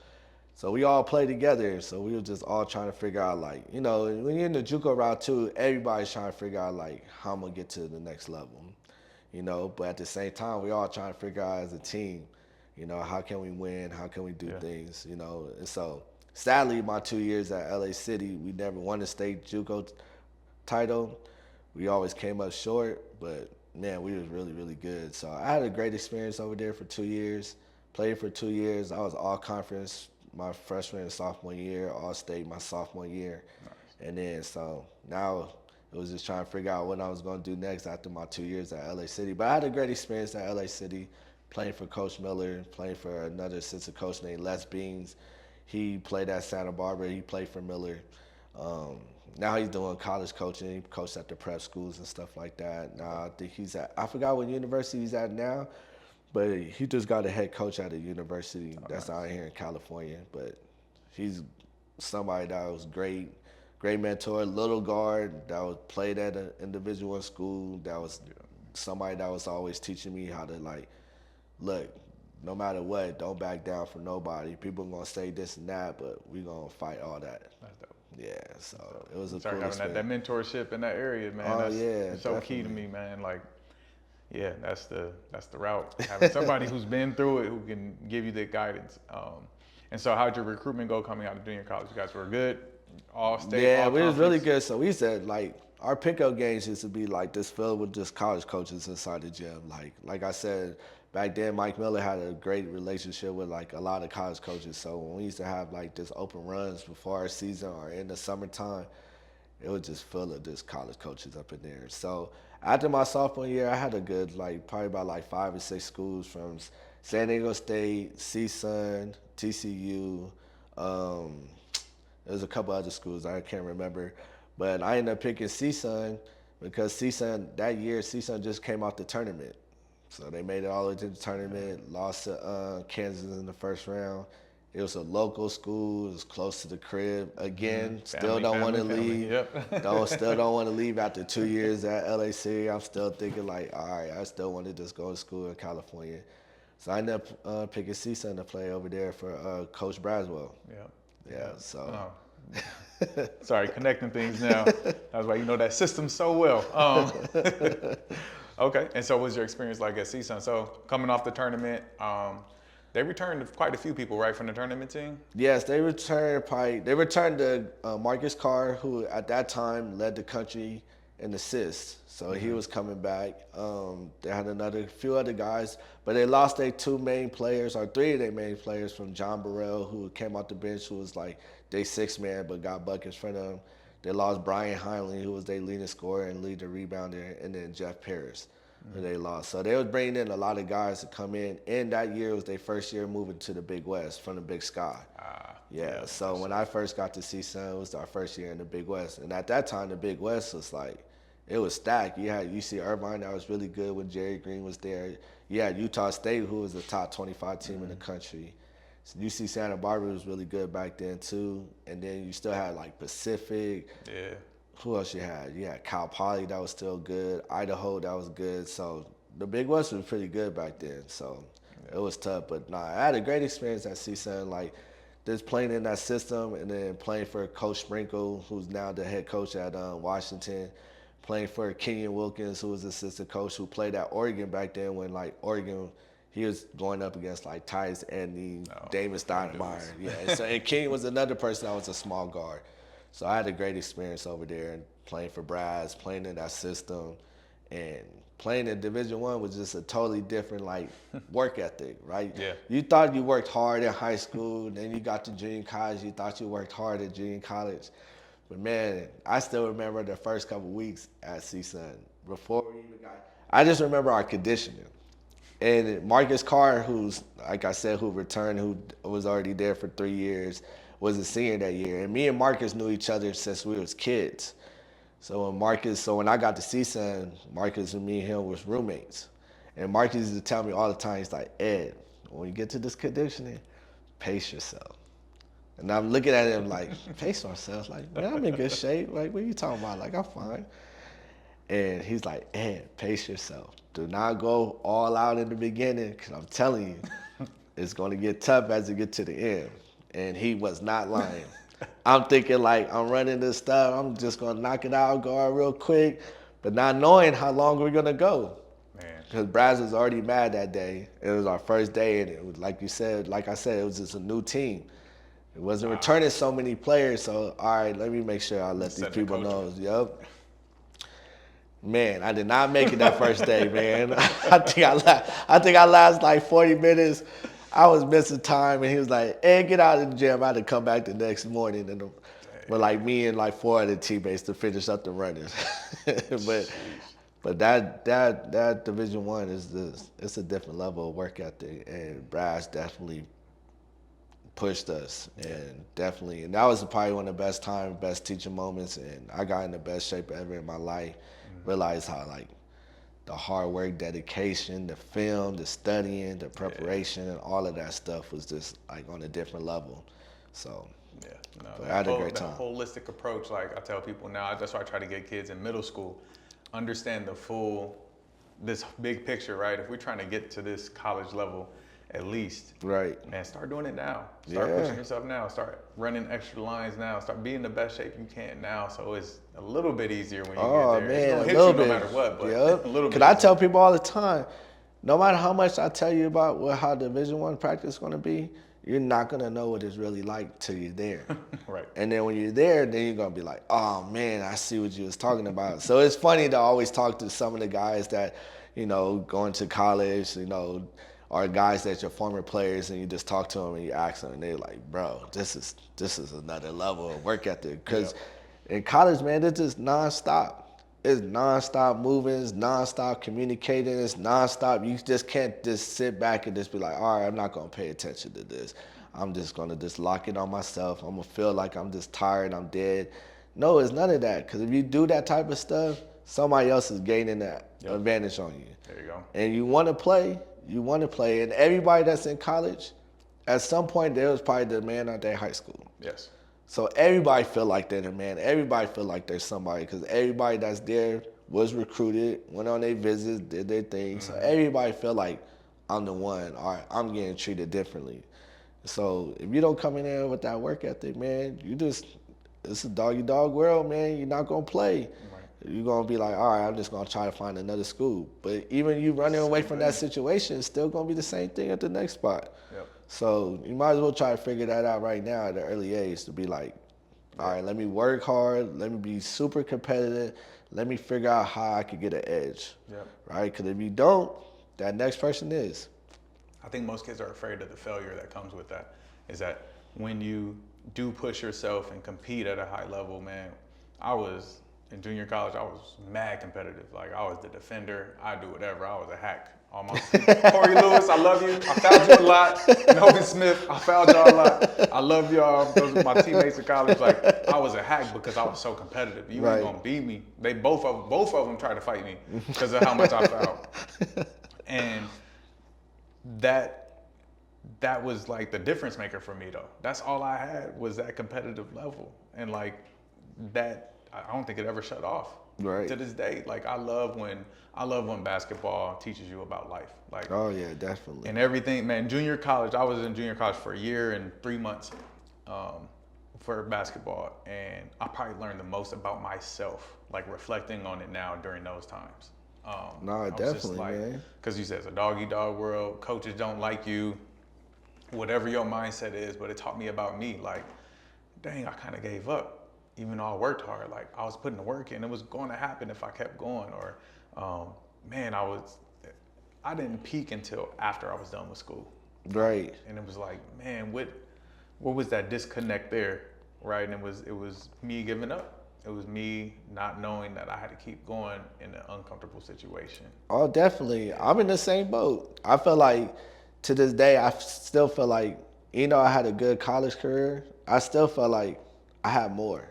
we all played together. So we were just all trying to figure out, like, you know, when you're in the JUCO route too, everybody's trying to figure out like how I'm gonna get to the next level, you know. But at the same time, we all trying to figure out as a team, you know, how can we win? How can we do things, you know? And so sadly, my 2 years at LA City, we never won a state JUCO title. We always came up short, but man, we was really, really good. So I had a great experience over there for 2 years. Played for 2 years. I was all conference my freshman and sophomore year, all state my sophomore year. Nice. And then so now it was just trying to figure out what I was going to do next after my 2 years at LA City. But I had a great experience at LA City, playing for Coach Miller, playing for another assistant coach named Les Beans. He played at Santa Barbara. He played for Miller. Now he's doing college coaching. He coached at the prep schools and stuff like that. Now I think I forgot what university he's at now, but he just got a head coach at a university that's out here in California. But he's somebody that was great mentor, little guard that was played at an individual school. That was somebody that was always teaching me how to, like, look, no matter what, don't back down for nobody. People are gonna say this and that, but we gonna fight all that. That's dope. Yeah, so it was a cool experience. That mentorship in that area, man. Oh, that's yeah, so definitely. Key to me, man. Like, yeah, that's the route. Having somebody who's been through it who can give you the guidance. And so, how'd your recruitment go coming out of junior college? You guys were good, all state. Yeah, all we was really good. So we said, like, our pickup games used to be like this, filled with just college coaches inside the gym. Like I said, back then Mike Miller had a great relationship with like a lot of college coaches. So when we used to have like just open runs before our season or in the summertime, it was just full of just college coaches up in there. So after my sophomore year, I had a good, like, probably about like 5 or 6 schools from San Diego State, CSUN, TCU. There's a couple other schools I can't remember, but I ended up picking CSUN because that year CSUN just came out the tournament. So they made it all the way to the tournament, lost to Kansas in the first round, It was a local school. It was close to the crib. Again, still Family, don't want to family, family. leave. Yep. Still don't want to leave after 2 years at LAC. I'm still thinking like, all right, I still want to just go to school in California. So I ended up picking CSUN to play over there for Coach Braswell. Yep. Yeah, so. Oh. Sorry, connecting things now. That's why you know that system so well. Okay, and so what was your experience like at CSUN? So coming off the tournament, they returned quite a few people, right, from the tournament team? Yes, they returned to Marcus Carr, who at that time led the country in assists. So he was coming back. They had a few other guys, but they lost their three of their main players from John Burrell, who came off the bench, who was like their sixth man, but got buckets for them. They lost Brian Heinley, who was their leading scorer and leader rebounder, and then Jeff Paris, who they lost. So they was bringing in a lot of guys to come in. And that year was their first year moving to the Big West from the Big Sky. Yeah, so when I first got to CSUN, it was our first year in the Big West. And at that time, the Big West was like, it was stacked. You had UC Irvine that was really good when Jerry Green was there. You had Utah State, who was the top 25 team in the country. So UC Santa Barbara was really good back then too. And then you still had like Pacific. Yeah. Who else you had? You had Cal Poly that was still good. Idaho that was good. So the Big West was pretty good back then. So it was tough. But nah, I had a great experience at CSUN. Like just playing in that system and then playing for Coach Sprinkle, who's now the head coach at Washington. Playing for Kenyon Wilkins, who was the assistant coach who played at Oregon back then when like Oregon, he was going up against like Tyus Edney, Davis Stoudemire. Yeah, and Kenyon was another person that was a small guard. So I had a great experience over there and playing for Brass, playing in that system, and playing in Division I was just a totally different like work ethic, right? Yeah. You thought you worked hard in high school, then you got to junior college, you thought you worked hard at junior college. But man, I still remember the first couple weeks at CSUN. Before we even I just remember our conditioning. And Marcus Carr, who's, like I said, who returned, who was already there for 3 years, was a senior that year. And me and Marcus knew each other since we was kids. So when I got to CSUN, Marcus and me and him was roommates. And Marcus used to tell me all the time, he's like, Ed, when you get to this conditioning, pace yourself. And I'm looking at him like, pace ourselves. Like, man, I'm in good shape. Like, what are you talking about? Like, I'm fine. And he's like, Ed, pace yourself. Do not go all out in the beginning, because I'm telling you, it's going to get tough as you get to the end. And he was not lying. I'm thinking like, I'm running this stuff. I'm just going to knock it out, go out real quick, but not knowing how long we're going to go. Because Braz was already mad that day. It was our first day, and it was like I said, it was just a new team. It wasn't returning so many players, so all right, let me make sure I let these people know. Yep. Man, I did not make it that first day, man. I think I lasted like 40 minutes. I was missing time, and he was like, "Hey, get out of the gym." I had to come back the next morning, and but like me and like 4 other teammates to finish up the running. But that Division I it's a different level of work ethic, and Brass definitely pushed us, and that was probably one of the best teaching moments, and I got in the best shape ever in my life. Realized how like the hard work, dedication, the film, the studying, the preparation, and all of that stuff was just like on a different level. So I had a great time. That holistic approach, like I tell people now, that's why I try to get kids in middle school, understand this big picture, right? If we're trying to get to this college level, at least. Right. Man, start doing it now. Start pushing yourself now. Start running extra lines now. Start being the best shape you can now. So it's a little bit easier when you get there. Man, it's gonna hit you no matter what, but a little bit. Because I tell people all the time, no matter how much I tell you about how Division I practice is going to be, you're not going to know what it's really like till you're there. Right. And then when you're there, then you're going to be like, oh, man, I see what you was talking about. So it's funny to always talk to some of the guys that, going to college, or guys that are former players, and you just talk to them and you ask them, and they're like, bro, this is another level of work ethic. Because in college, man, it's just nonstop. It's nonstop moving, it's nonstop communicating, it's nonstop. You just can't just sit back and just be like, all right, I'm not gonna pay attention to this. I'm just gonna just lock it on myself. I'm gonna feel like I'm just tired, I'm dead. No, it's none of that. Because if you do that type of stuff, somebody else is gaining that advantage on you. There you go. And you want to play, and everybody that's in college, at some point they was probably the man at their high school. Yes. So everybody feel like they're the man. Everybody feel like they're somebody because everybody that's there was recruited, went on their visits, did their thing. So everybody feel like I'm the one, or I'm getting treated differently. So if you don't come in there with that work ethic, man, it's a dog world, man. You're not gonna play. Right. You're gonna be like, all right, I'm just gonna try to find another school. But even you running away from that situation, it's still gonna be the same thing at the next spot. Yep. So you might as well try to figure that out right now at an early age to be like, all right, let me work hard, let me be super competitive, let me figure out how I could get an edge, Yep. right? Because if you don't, that next person is. I think most kids are afraid of the failure that comes with that. Is that when you do push yourself and compete at a high level, man, I was in junior college, I was mad competitive. Like I was the defender, I do whatever, I was a hack. Corey Lewis, I love you. I fouled you a lot. Melvin Smith, I fouled y'all a lot. I love y'all. Those are my teammates in college. Like I was a hack because I was so competitive. You ain't gonna beat me. They both of them tried to fight me because of how much I fouled. And that was like the difference maker for me though. That's all I had was that competitive level. And like that, I don't think it ever shut off. Right. To this day, like I love when basketball teaches you about life. Like Oh yeah, definitely. and everything, man. Junior college, I was in junior college for a year and 3 months for basketball, and I probably learned the most about myself, like reflecting on it now during those times. No, definitely, man. Because you said it's a dog-eat-dog world. Coaches don't like you, whatever your mindset is. But it taught me about me. Like, dang, I kind of gave up. Even though I worked hard, like I was putting the work in, it was going to happen if I kept going. Or, man, I didn't peak until after I was done with school. Right. And it was like, man, what was that disconnect there, right? And it was me giving up. It was me not knowing that I had to keep going in an uncomfortable situation. Oh, definitely. I'm in the same boat. I feel like to this day, I still feel like, even though I had a good college career, I still feel like I had more.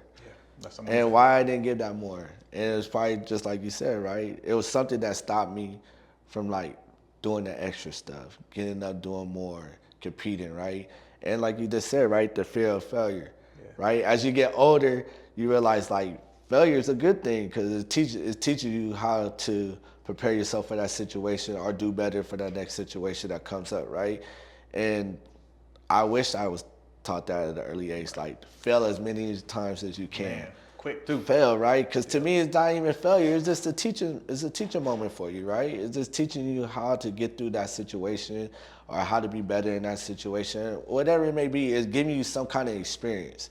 And why I didn't get that more. And it was probably just like you said, right? It was something that stopped me from like doing the extra stuff, getting up, doing more, competing, right? And like you just said, right, the fear of failure, right? As you get older, you realize like failure is a good thing because it's teaching you how to prepare yourself for that situation or do better for that next situation that comes up, right? And I wish I was taught that at an early age, like fail as many times as you can. Man, quick too. Fail, right? Because to me, it's not even failure. It's just it's a teaching moment for you, right? It's just teaching you how to get through that situation or how to be better in that situation. Whatever it may be, it's giving you some kind of experience,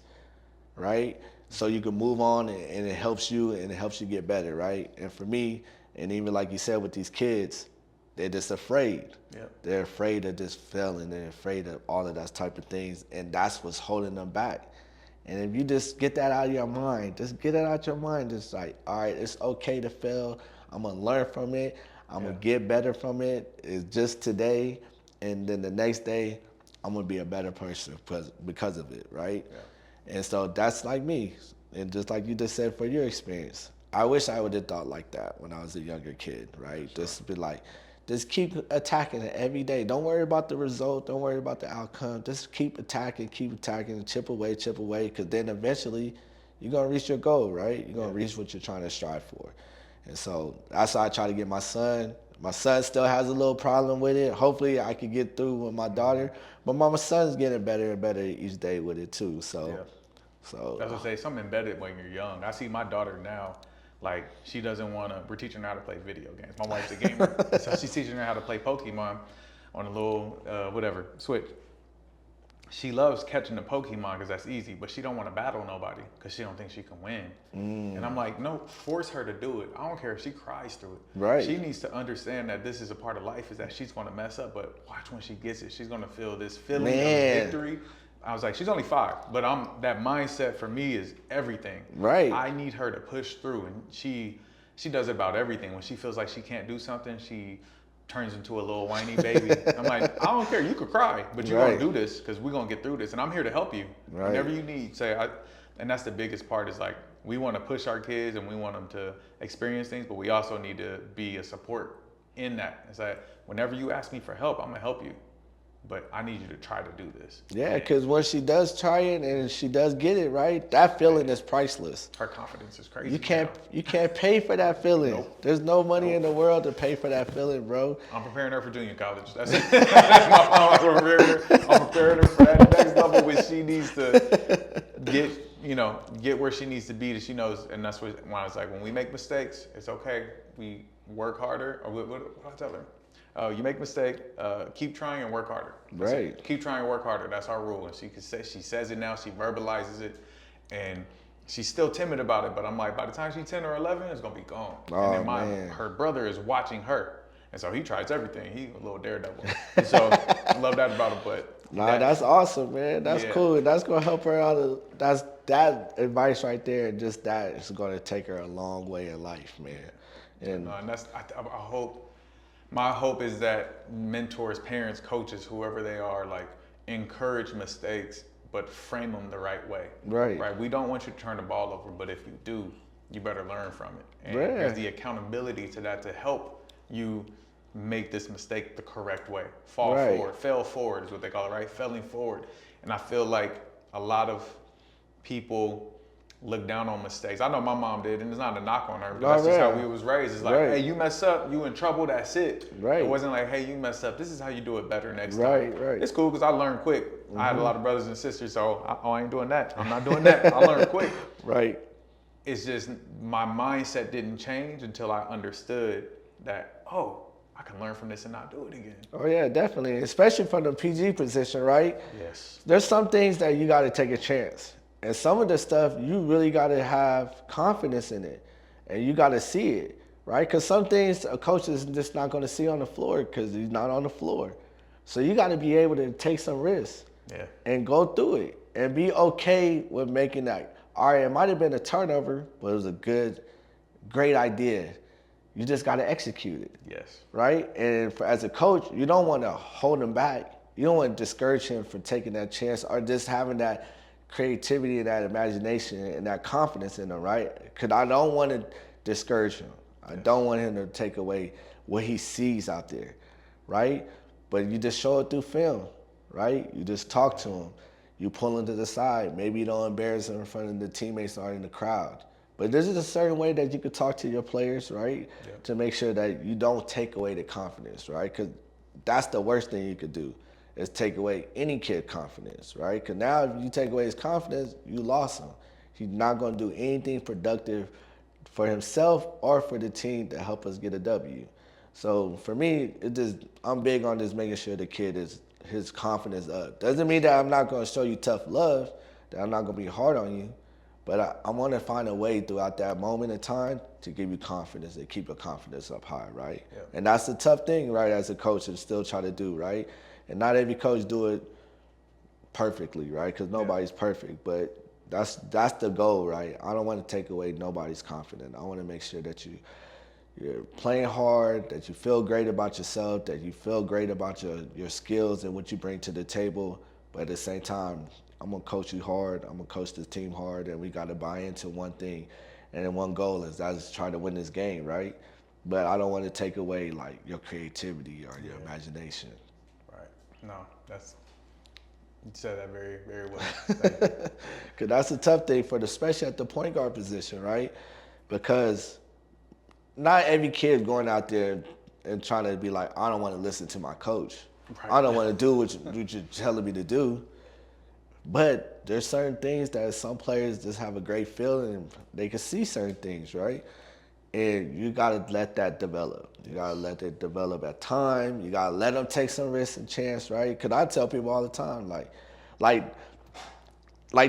right? So you can move on and it helps you get better, right? And for me, and even like you said with these kids, they're just afraid. Yep. They're afraid of just failing. They're afraid of all of that type of things. And that's what's holding them back. And if you just get that out of your mind, just get it out your mind. Just like, all right, it's okay to fail. I'm going to learn from it. I'm going to get better from it. It's just today. And then the next day, I'm going to be a better person because of it, right? Yeah. And so that's like me. And just like you just said for your experience, I wish I would have thought like that when I was a younger kid, right? Sure. Just be like, just keep attacking it every day. Don't worry about the result. Don't worry about the outcome. Just keep attacking, chip away, because then eventually you're going to reach your goal, right? You're going to reach what you're trying to strive for. And so that's how I try to get my son. My son still has a little problem with it. Hopefully I can get through with my daughter. But my son's getting better and better each day with it too. So, that's what I say, something embedded when you're young. I see my daughter now. Like, she doesn't want to, we're teaching her how to play video games. My wife's a gamer. So she's teaching her how to play Pokemon on a little, Switch. She loves catching the Pokemon because that's easy, but she don't want to battle nobody because she don't think she can win. And I'm like, no, force her to do it. I don't care if she cries through it. Right. She needs to understand that this is a part of life, is that she's going to mess up, but watch when she gets it. She's going to feel this feeling of victory. I was like, she's only 5, but that mindset for me is everything. Right. I need her to push through, and she does it about everything. When she feels like she can't do something, she turns into a little whiny baby. I'm like, I don't care, you could cry, but you're gonna do this because we're gonna get through this, and I'm here to help you. Whenever you need, and that's the biggest part is like, we want to push our kids and we want them to experience things, but we also need to be a support in that. It's like, whenever you ask me for help, I'm gonna help you. but I need you to try to do this. Yeah, because when she does try it and she does get it right, that feeling is priceless. Her confidence is crazy. You can't pay for that feeling. Nope. There's no money in the world to pay for that feeling, bro. I'm preparing her for junior college. That's my mom. I'm preparing her for that next level when she needs to get where she needs to be, that she knows. And that's when I was like, when we make mistakes, it's okay. We work harder. Or what do I tell her? You make a mistake, keep trying and work harder. Right. Keep trying and work harder. That's our rule. And she says it now. She verbalizes it, and she's still timid about it. But I'm like, by the time she's 10 or 11, it's gonna be gone. Oh, and then her brother is watching her, and so he tries everything. He's a little daredevil. And so I love that about him. But that's awesome, man. That's cool. That's gonna help her out. That advice right there, and just that is gonna take her a long way in life, man. And that's I hope. My hope is that mentors, parents, coaches, whoever they are, like, encourage mistakes, but frame them the right way. Right. We don't want you to turn the ball over, but if you do, you better learn from it. And Yeah. there's the accountability to that to help you make this mistake the correct way. Fall forward, fail forward is what they call it, right? Failing forward. And I feel like a lot of people look down on mistakes. I know my mom did, and it's not a knock on her, but that's just how we was raised. It's like, hey, you mess up, you in trouble, that's it. Right. It wasn't like, hey, you messed up, this is how you do it better next time. Right. It's cool because I learned quick. I had a lot of brothers and sisters, so I ain't doing that. I'm not doing that. I learned quick. Right. It's just my mindset didn't change until I understood that, I can learn from this and not do it again. Oh yeah, definitely. Especially from the PG position, right? Yes. There's some things that you got to take a chance. And some of the stuff, you really got to have confidence in it. And you got to see it, right? Because some things a coach is just not going to see on the floor because he's not on the floor. So you got to be able to take some risks and go through it and be okay with making that. All right, it might have been a turnover, but it was a great idea. You just got to execute it. Yes. Right? And as a coach, you don't want to hold him back. You don't want to discourage him from taking that chance or just having that creativity and that imagination and that confidence in him, right? Because I don't want to discourage him. I don't want him to take away what he sees out there, right? But you just show it through film, right? You just talk to him. You pull him to the side. Maybe you don't embarrass him in front of the teammates or in the crowd. But there's a certain way that you could talk to your players, right? To make sure that you don't take away the confidence, right? Because that's the worst thing you could do. Is take away any kid confidence, right? Because now if you take away his confidence, you lost him. He's not going to do anything productive for himself or for the team to help us get a W. So for me, I'm big on just making sure the kid his confidence up. Doesn't mean that I'm not going to show you tough love, that I'm not going to be hard on you, but I want to find a way throughout that moment in time to give you confidence and keep your confidence up high, right? Yeah. And that's the tough thing, right, as a coach, to still try to do, right? And not every coach do it perfectly, right? Because nobody's perfect, but that's the goal, right? I don't want to take away nobody's confidence. I want to make sure that you're playing hard, that you feel great about yourself, that you feel great about your skills and what you bring to the table. But at the same time, I'm going to coach you hard. I'm going to coach the team hard, and we got to buy into one thing. And then one goal is try to win this game, right? But I don't want to take away, like, your creativity or your imagination. No, you said that very, very well. Because that's a tough thing especially at the point guard position, right? Because not every kid going out there and trying to be like, I don't want to listen to my coach. Right. I don't want to do what you're telling me to do. But there's certain things that some players just have a great feeling and they can see certain things, right? And you got to let that develop. You got to let it develop at time. You got to let them take some risks and chance, right? Because I tell people all the time, like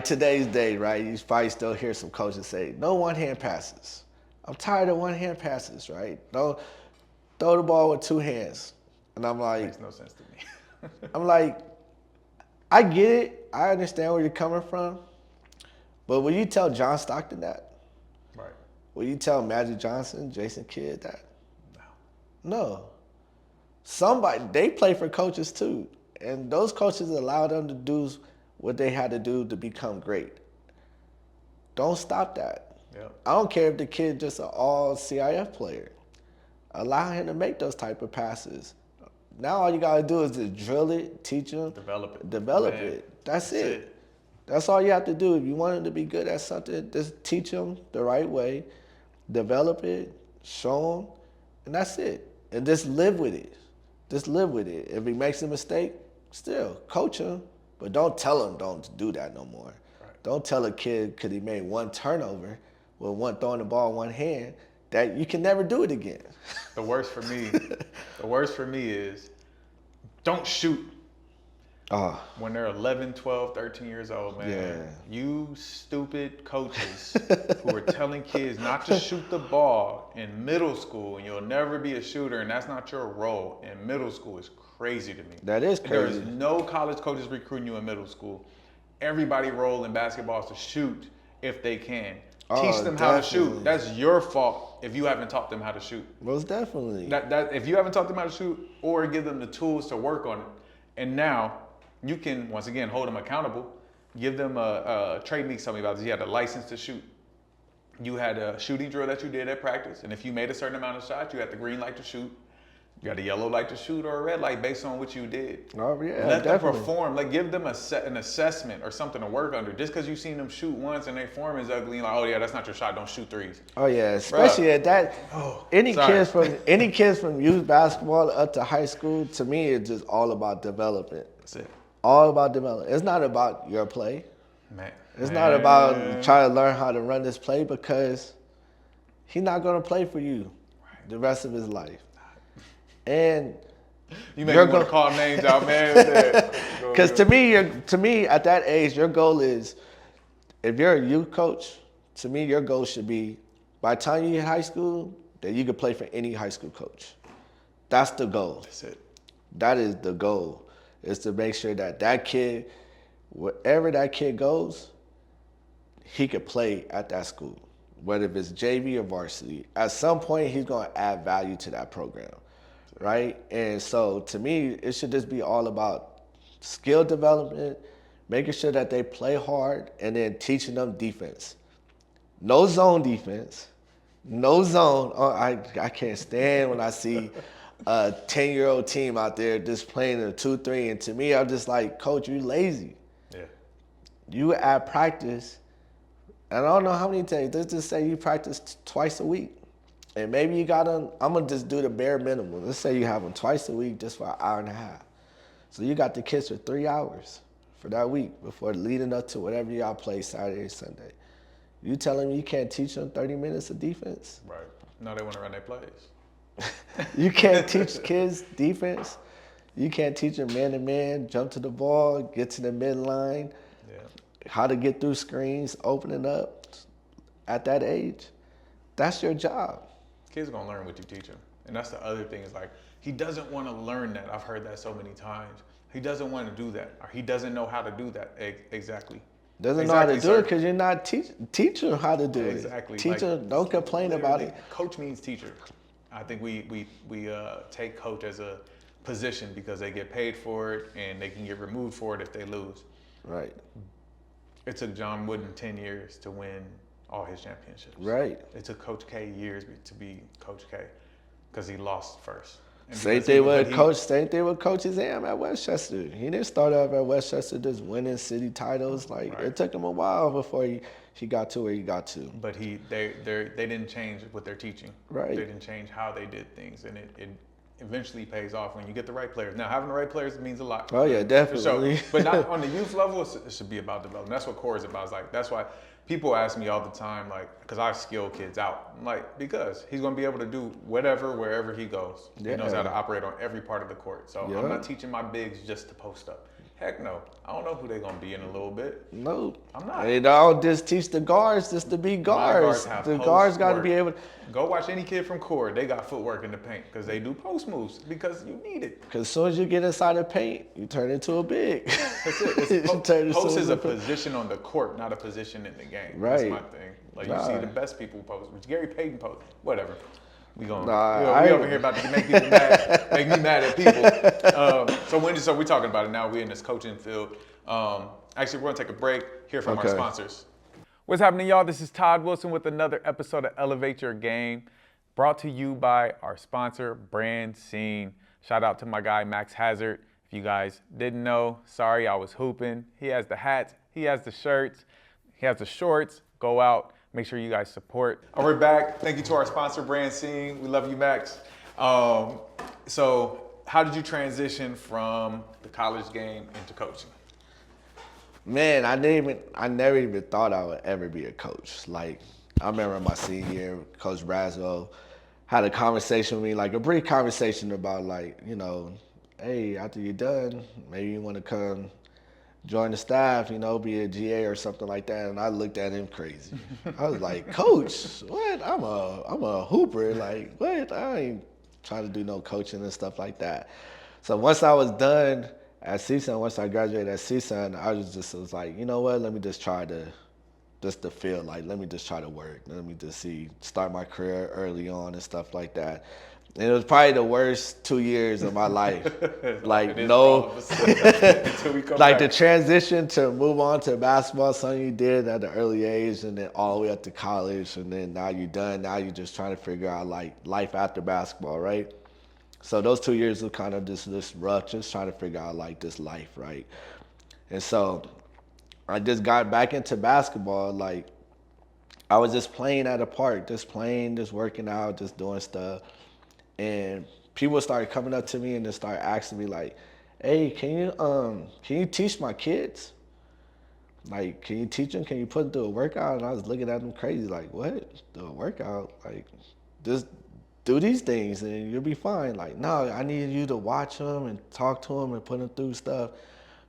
today's day, right? You probably still hear some coaches say, no one-hand passes. I'm tired of one-hand passes, right? Don't throw the ball with two hands. And I'm like... Makes no sense to me. I'm like, I get it. I understand where you're coming from. But will you tell John Stockton that? Right. Will you tell Magic Johnson, Jason Kidd that? No. Somebody, they play for coaches too. And those coaches allow them to do what they had to do to become great. Don't stop that. Yep. I don't care if the kid just an all CIF player. Allow him to make those type of passes. Now all you gotta do is just drill it, teach them, develop Man, it. That's it. That's all you have to do. If you want them to be good at something, just teach them the right way, develop it, show them, and that's it. And just live with it. Just live with it. If he makes a mistake, still coach him, but don't tell him don't do that no more. Right. Don't tell a kid because he made one turnover with one throwing the ball in one hand that you can never do it again. The worst for me is don't shoot. When they're 11, 12, 13 years old, man. Yeah. You stupid coaches who are telling kids not to shoot the ball in middle school and you'll never be a shooter and that's not your role in middle school is crazy to me. That is crazy. There's no college coaches recruiting you in middle school. Everybody role in basketball is to shoot if they can. Teach them how to shoot. That's your fault if you haven't taught them how to shoot. Most definitely. If you haven't taught them how to shoot or give them the tools to work on it. And now you can, once again, hold them accountable. Give them Trey Meeks told me about this. He had a license to shoot. You had a shooting drill that you did at practice. And if you made a certain amount of shots, you had the green light to shoot. You got a yellow light to shoot or a red light based on what you did. Oh, yeah, Let definitely. them perform. Like, give them an assessment or something to work under. Just because you've seen them shoot once and their form is ugly, and like, oh yeah, that's not your shot. Don't shoot threes. Oh yeah, especially at that. Any kids from youth basketball up to high school, to me, it's just all about development. That's it. All about development. It's not about your play. Man. It's not about trying to learn how to run this play because he's not going to play for you the rest of his life. And you make me want to call names out, man. Because to me, at that age, your goal is, if you're a youth coach, to me, your goal should be, by the time you hit high school, that you can play for any high school coach. That's the goal. That's it. That is the goal, is to make sure that kid, wherever that kid goes, he could play at that school, whether it's JV or varsity. At some point, he's going to add value to that program. Right? And so to me, it should just be all about skill development, making sure that they play hard, and then teaching them defense. No zone defense. No zone. Oh, I can't stand when I see a 10-year-old team out there just playing a 2-3. And to me, I'm just like, Coach, you lazy. Yeah. You at practice, and I don't know how many days. Let's just say you practice twice a week. And maybe you got them, I'm going to just do the bare minimum. Let's say you have them twice a week just for an hour and a half. So you got the kids for 3 hours for that week before leading up to whatever y'all play Saturday or Sunday. You telling me you can't teach them 30 minutes of defense? Right. No, they want to run their plays. You can't teach kids defense. You can't teach them man-to-man, jump to the ball, get to the midline, how to get through screens, opening up at that age. That's your job. Kids are going to learn what you teach them. And that's the other thing is like, he doesn't want to learn that. I've heard that so many times. He doesn't want to do that. Or he doesn't know how to do that. Exactly. Doesn't know how to do it because you're not teaching him how to do it. Exactly. Teacher, don't complain about it. Coach means teacher. I think we take coach as a position because they get paid for it and they can get removed for it if they lose. Right. It took John Wooden 10 years to win all his championships. Right. It took Coach K years to be Coach K because he lost first. Same thing with Coach Zam at Westchester. He didn't start off at Westchester just winning city titles. Like It took him a while before he got to where he got to. But they didn't change what they're teaching. Right. They didn't change how they did things, and it eventually pays off when you get the right players. Now, having the right players means a lot. Oh yeah, definitely. But not on the youth level. It should be about development. That's what core is about. It's like, that's why people ask me all the time, like, because I skill kids out. I'm like, because he's going to be able to do whatever, wherever he goes. Yeah. He knows how to operate on every part of the court. So I'm not teaching my bigs just to post up. Heck no. I don't know who they're going to be in a little bit. No. I'm not. They don't just teach the guards just to be guards. The guards got to be able to. Go watch any kid from Core. They got footwork in the paint because they do post moves because you need it. Because as soon as you get inside the paint, you turn into a big. That's it. Post is a position on the court, not a position in the game. Right. That's my thing. Like you see the best people post, which Gary Payton post, whatever. We over here about to make people mad, make me mad at people. So we're talking about it now. We're in this coaching field. Actually, we're gonna take a break. Hear from our sponsors. What's happening, y'all? This is Todd Wilson with another episode of Elevate Your Game, brought to you by our sponsor, Brand Scene. Shout out to my guy, Max Hazard. If you guys didn't know, sorry, I was hooping. He has the hats, he has the shirts, he has the shorts. Go out, make sure you guys support. And we're back. Thank you to our sponsor, Brand Scene. We love you, Max. So how did you transition from the college game into coaching? Man, I never even thought I would ever be a coach. Like, I remember my senior year, Coach Braswell had a conversation with me, like a brief conversation about like, you know, hey, after you're done, maybe you want to come join the staff, you know, be a GA or something like that. And I looked at him crazy. I was like, Coach, what? I'm a hooper. Like, what? I ain't trying to do no coaching and stuff like that. So once I was done at CSUN, once I graduated at CSUN, I was like, you know what? Let me just try to, just to feel like, let me just try to work. Let me just start my career early on and stuff like that. And it was probably the worst 2 years of my life. Like, no, like the transition to move on to basketball, something you did at an early age, and then all the way up to college, and then now you're done. Now you're just trying to figure out like life after basketball, right? So those 2 years were kind of just this rough, just trying to figure out like this life, right? And so I just got back into basketball. Like, I was just playing at a park, just playing, just working out, just doing stuff. And people started coming up to me and just started asking me like, hey, can you teach my kids? Like, can you teach them? Can you put them through a workout? And I was looking at them crazy, like, what? Do a workout? Like, just do these things and you'll be fine. Like, no, I need you to watch them and talk to them and put them through stuff.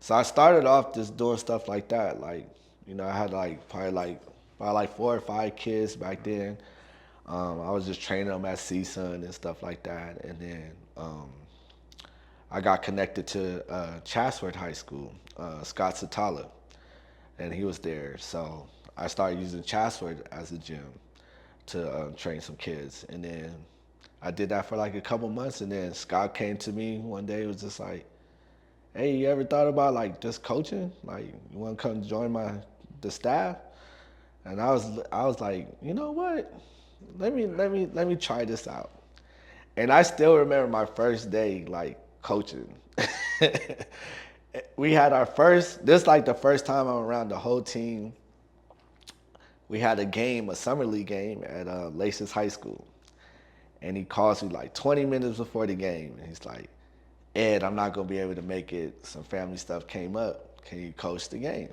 So I started off just doing stuff like that. Like, you know, I had like probably 4 or 5 kids back then. I was just training them at CSUN and stuff like that. And then I got connected to Chatsworth High School, Scott Satala, and he was there. So I started using Chatsworth as a gym to train some kids. And then I did that for like a couple months. And then Scott came to me one day, was just like, hey, you ever thought about like just coaching? Like, you want to come join the staff? And I was like, you know what? Let me try this out. And I still remember my first day like coaching. We had this like the first time I'm around the whole team. We had a summer league game at Laces High School. And he calls me like 20 minutes before the game. And he's like, Ed, I'm not gonna be able to make it. Some family stuff came up. Can you coach the game?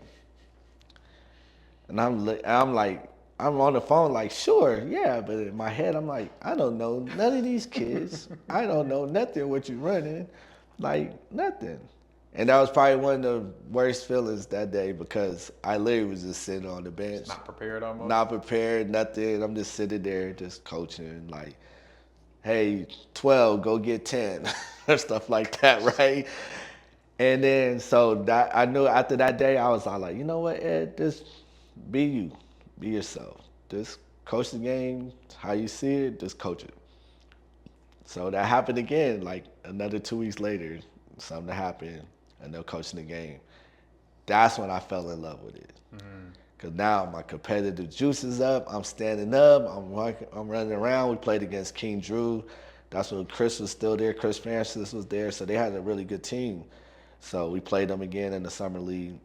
And I'm like, I'm on the phone like, sure, yeah. But in my head, I'm like, I don't know none of these kids. I don't know nothing what you running, like nothing. And that was probably one of the worst feelings that day because I literally was just sitting on the bench. Not prepared almost? Not prepared, nothing. I'm just sitting there just coaching like, hey, 12, go get 10, or stuff like that, right? And then so that I knew after that day, I was all like, you know what, Ed, just be you, be yourself. Just coach the game how you see it, just coach it. So that happened again, like another 2 weeks later, something happened, and they're coaching the game. That's when I fell in love with it. Because now my competitive juice is up, I'm standing up, I'm running around. We played against King Drew. That's when Chris was still there, Chris Francis was there, so they had a really good team. So we played them again in the summer league.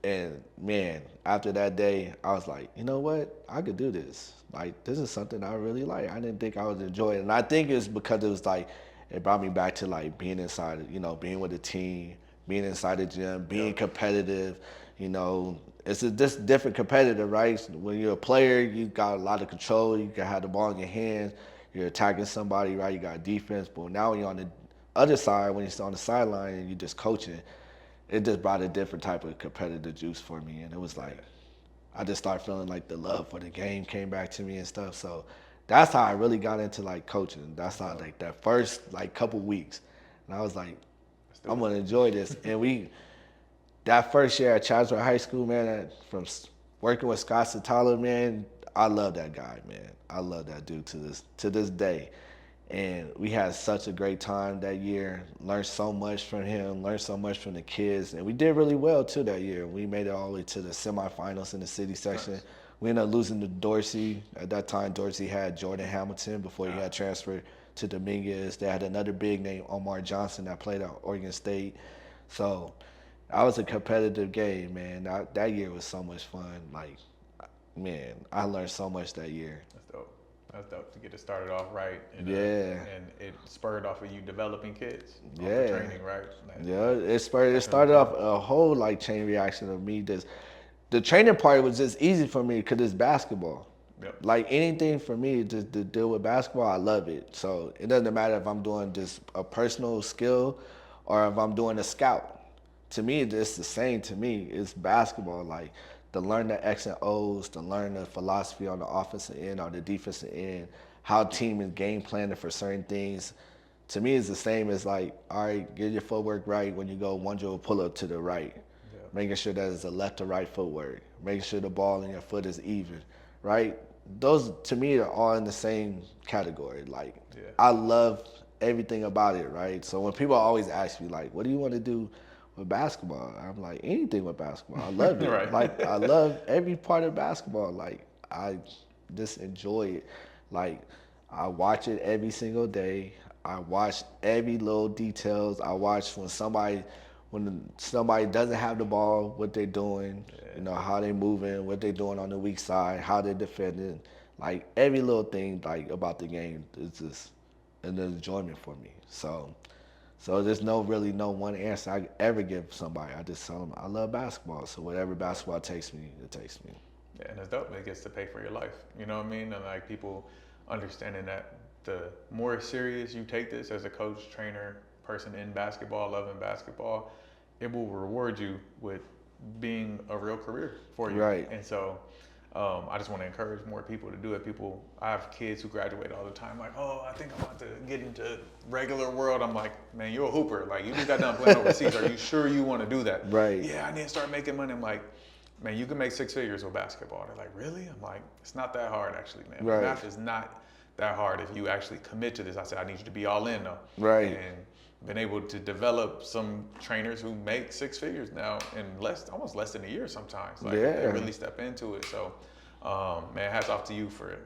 And man, after that day, I was like, you know what? I could do this. Like, this is something I really like. I didn't think I would enjoy it. And I think it's because it was like, it brought me back to like being inside, you know, being with the team, being inside the gym, being competitive, you know. It's just different competitive, right? When you're a player, you got a lot of control. You can have the ball in your hands. You're attacking somebody, right? You got defense. But now when you're on the other side, when you're on the sideline and you're just coaching, it just brought a different type of competitive juice for me. And it was like, I just started feeling like the love for the game came back to me and stuff. So that's how I really got into like coaching. That's how like that first like couple weeks. And I was like, I'm gonna enjoy this. And that first year at Chatsworth High School, man, from working with Scott Satala, man, I love that guy, man. I love that dude to this day. And we had such a great time that year. Learned so much from him, learned so much from the kids. And we did really well, too, that year. We made it all the way to the semifinals in the city section. We ended up losing to Dorsey. At that time, Dorsey had Jordan Hamilton before he had transferred to Dominguez. They had another big name, Omar Johnson, that played at Oregon State. So that was a competitive game, man. That year was so much fun. Like, man, I learned so much that year. That's dope. That's dope to get it started off right. Yeah. And it spurred off of you developing kids. Off Yeah. the training, right? Yeah, it started off a whole like chain reaction of me just the training part was just easy for me because it's basketball. Yep. Like anything for me just to deal with basketball, I love it. So it doesn't matter if I'm doing just a personal skill or if I'm doing a scout. To me, it's the same to me. It's basketball. Like to learn the X and O's, to learn the philosophy on the offensive end or the defensive end, how team is game planning for certain things. To me, it's the same as like, all right, get your footwork right when you go one dribble pull up to the right. Yeah. Making sure that it's a left to right footwork. Making sure the ball in your foot is even, right? Those, to me, are all in the same category. Like, I love everything about it, right? So when people always ask me, like, what do you want to do with basketball? I'm like, anything with basketball. I love it. Right. Like, I love every part of basketball. Like, I just enjoy it. Like, I watch it every single day. I watch every little details. I watch when somebody doesn't have the ball, what they're doing, you know, how they moving, what they're doing on the weak side, how they're defending. Like every little thing like about the game is just an enjoyment for me. So there's no one answer I ever give somebody. I just tell them I love basketball. So whatever basketball takes me, it takes me. Yeah, and it's dope. It gets to pay for your life. You know what I mean? And like people understanding that the more serious you take this as a coach, trainer, person in basketball, loving basketball, it will reward you with being a real career for you. Right. And so I just want to encourage more people to do it. I have kids who graduate all the time, like, oh, I think I'm about to get into regular world. I'm like, man, you're a hooper. Like, you just got done playing overseas. Are you sure you want to do that? Right. Yeah, I need to start making money. I'm like, man, you can make 6 figures with basketball. They're like, really? I'm like, it's not that hard, actually, man. Right. Math is not that hard if you actually commit to this. I said, I need you to be all in, though. Right. And been able to develop some trainers who make 6 figures now in almost less than a year sometimes. Like, they really step into it. So, man, hats off to you for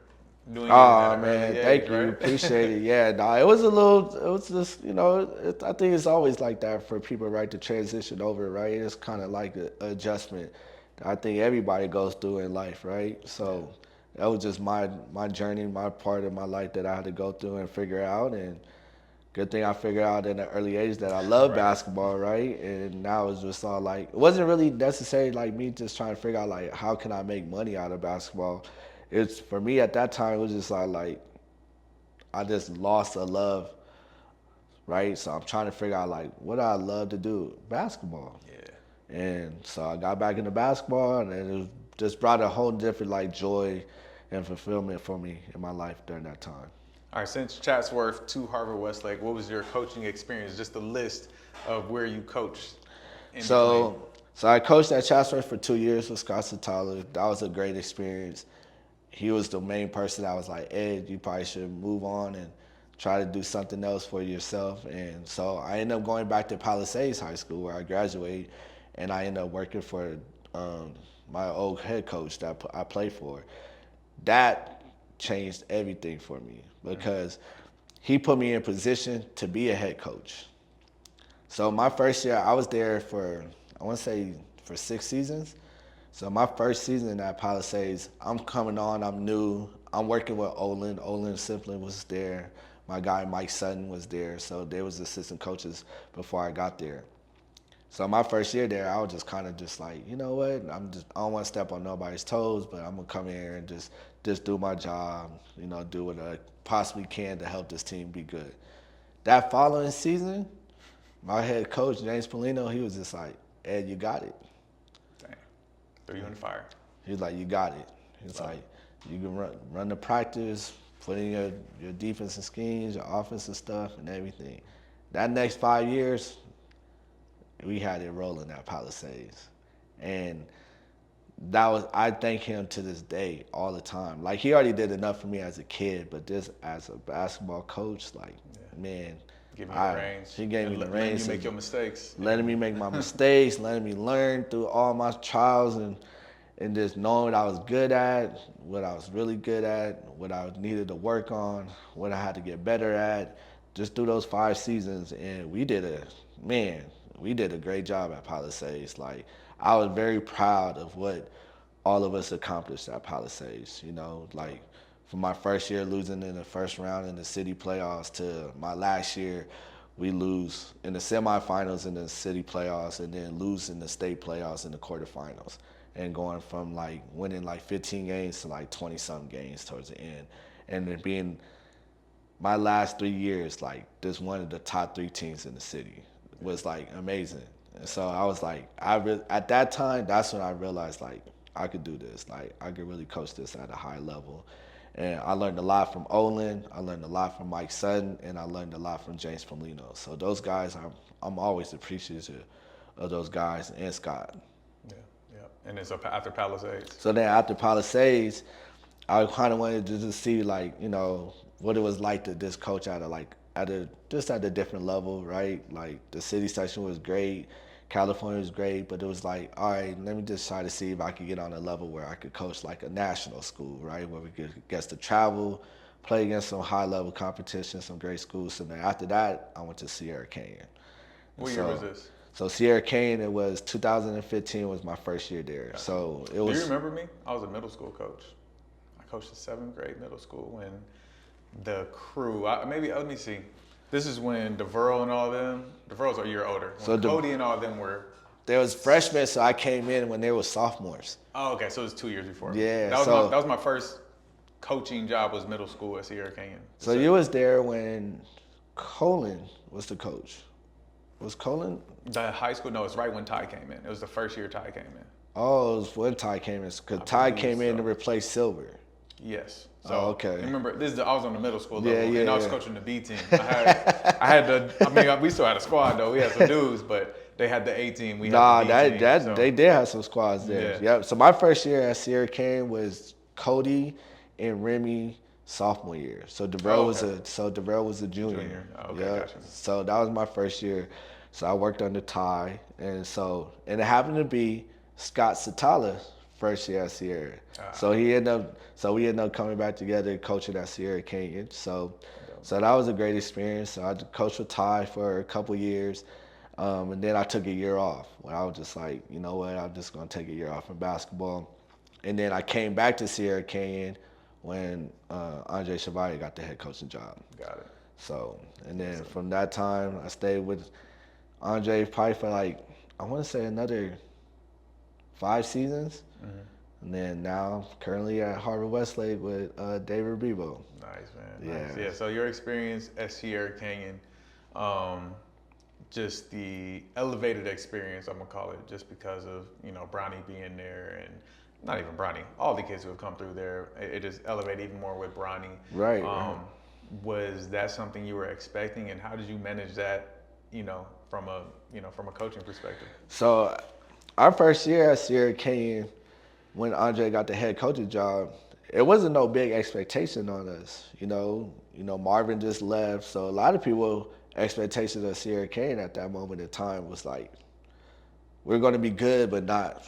doing it. Oh, man, thank you. Right? Appreciate it. Yeah, no, it was just, you know, I think it's always like that for people, right, to transition over, right? It's kind of like an adjustment I think everybody goes through in life, right? So that was just my journey, my part of my life that I had to go through and figure out. And good thing I figured out at an early age that I love basketball, right? And now it's just all like, it wasn't really necessarily like me just trying to figure out like, how can I make money out of basketball? It's, for me at that time, it was just like I just lost a love, right? So I'm trying to figure out like, what I love to do? Basketball. Yeah. And so I got back into basketball, and it just brought a whole different like joy and fulfillment for me in my life during that time. All right, since Chatsworth to Harvard-Westlake, what was your coaching experience? Just a list of where you coached. So I coached at Chatsworth for 2 years with Scott Satala. That was a great experience. He was the main person that was like, Ed, you probably should move on and try to do something else for yourself. And so I ended up going back to Palisades High School where I graduated, and I ended up working for my old head coach that I played for. That changed everything for me because he put me in position to be a head coach. So my first year, I was there for, I want to say, for 6 seasons. So my first season at Palisades, I'm coming on, I'm new. I'm working with Olin. Olin Simplin was there. My guy Mike Sutton was there. So they was assistant coaches before I got there. So my first year there, I was just kind of just like, you know what? I don't want to step on nobody's toes, but I'm gonna come here and just do my job, you know, do what I possibly can to help this team be good. That following season, my head coach, James Polino, he was just like, Ed, you got it. Dang. Threw you in the fire. He was like, you got it. He's like, you can run the practice, put in your defensive schemes, your offensive stuff, and everything. That next 5 years, we had it rolling at Palisades. And I thank him to this day all the time. Like, he already did enough for me as a kid, but just as a basketball coach, like, man. Give me the reins. He gave me the reins. Letting you make your mistakes. Letting me make my mistakes, letting me learn through all my trials and just knowing what I was good at, what I was really good at, what I needed to work on, what I had to get better at, just through those 5 seasons. And we did a great job at Palisades. Like, I was very proud of what all of us accomplished at Palisades. You know, like from my first year losing in the first round in the city playoffs to my last year, we lose in the semifinals in the city playoffs and then lose in the state playoffs in the quarterfinals. And going from like winning like 15 games to like 20 some games towards the end. And then being my last 3 years, like this one of the top 3 teams in the city was like amazing. And so I was like, at that time, that's when I realized like I could do this. Like I could really coach this at a high level. And I learned a lot from Olin, I learned a lot from Mike Sutton, and I learned a lot from James Polino. So those guys, I'm always appreciative of those guys and Scott. Yeah, yeah. And then so after Palisades. So then after Palisades, I kind of wanted to just see like, you know, what it was like to just coach at a different level, right? Like the city section was great, California was great, but it was like, all right, let me just try to see if I could get on a level where I could coach like a national school, right? Where we could get to travel, play against some high level competition, some great schools. So then after that, I went to Sierra Canyon. What year was this? So Sierra Canyon, it was 2015 was my first year there. Gotcha. So it was. Do you remember me? I was a middle school coach. I coached the 7th grade middle school when the crew, let me see. This is when DeVearl and all them, DeVearl's a year older. When Cody and all them were. There was freshmen, so I came in when they were sophomores. Oh, okay, so it was 2 years before me. Yeah. That was my first coaching job was middle school at Sierra Canyon. So you was there when Colin was the coach. Was Colin? The high school, no, it's right when Ty came in. It was the first year Ty came in. Oh, it was when Ty came in, because Ty came in to replace Silver. Yes. So okay. Remember, I was on the middle school level, Yeah, and I was coaching the B team. We still had a squad though. We had some dudes, but they had the A team. We had the B team. They did have some squads there. Yeah. Yep. So my first year at Sierra Canyon was Cody and Remy sophomore year. So DeVearl was a junior. Oh, okay, Yep. gotcha. So that was my first year. So I worked under Ty, and it happened to be Scott Satala first year at Sierra. So we ended up coming back together coaching at Sierra Canyon. So that was a great experience. So I coached with Ty for a couple years. And then I took a year off. When I was just like, you know what, I'm just gonna take a year off from basketball. And then I came back to Sierra Canyon when Andre Chevalier got the head coaching job. Got it. So, and then from that time, I stayed with Andre probably for like, I want to say another 5 seasons. Mm-hmm. And then now currently at Harvard-Westlake with David Rebo. Nice, man. Nice. Yeah, so your experience at Sierra Canyon, just the elevated experience, I'm going to call it, just because of, Bronny being there and not even Bronny, all the kids who have come through there, it just elevated even more with Bronny. Right. Was that something you were expecting, and how did you manage that, from a coaching perspective? So our first year at Sierra Canyon, when Andre got the head coaching job, it wasn't no big expectation on us. Marvin just left, so a lot of people expectations of Sierra Canyon at that moment in time was like, we're going to be good, but not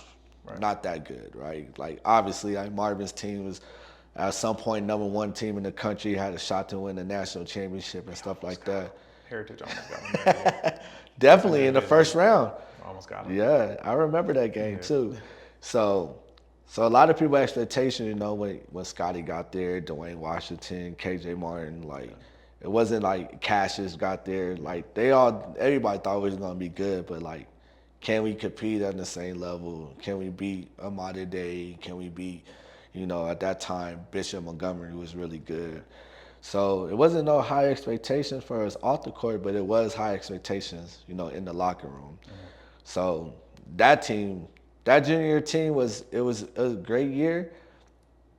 that good, right? Like obviously, Marvin's team was at some point #1 team in the country, had a shot to win the national championship and stuff like that. Heritage almost got him. Definitely in the first round. Almost got him. Yeah, I remember that game too. So a lot of people expectation, when Scotty got there, Dwayne Washington, KJ Martin, it wasn't like Cassius got there. Like everybody thought we was gonna be good, but like, can we compete at the same level? Can we beat Amada Day? Can we beat, at that time Bishop Montgomery was really good. So it wasn't no high expectations for us off the court, but it was high expectations, in the locker room. Mm-hmm. So that junior team was a great year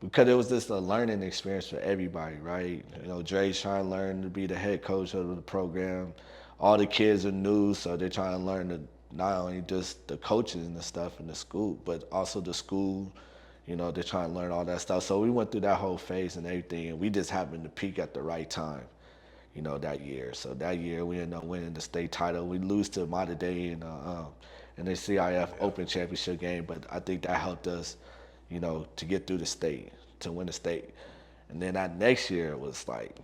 because it was just a learning experience for everybody, right? Dre's trying to learn to be the head coach of the program. All the kids are new, so they're trying to learn to not only just the coaches and the stuff in the school, but also the school. They're trying to learn all that stuff. So we went through that whole phase and everything, and we just happened to peak at the right time, that year. So that year we ended up winning the state title. We lose to Mater Dei in the CIF Open Championship game, but I think that helped us, to get through the state, to win the state. And then that next year was like,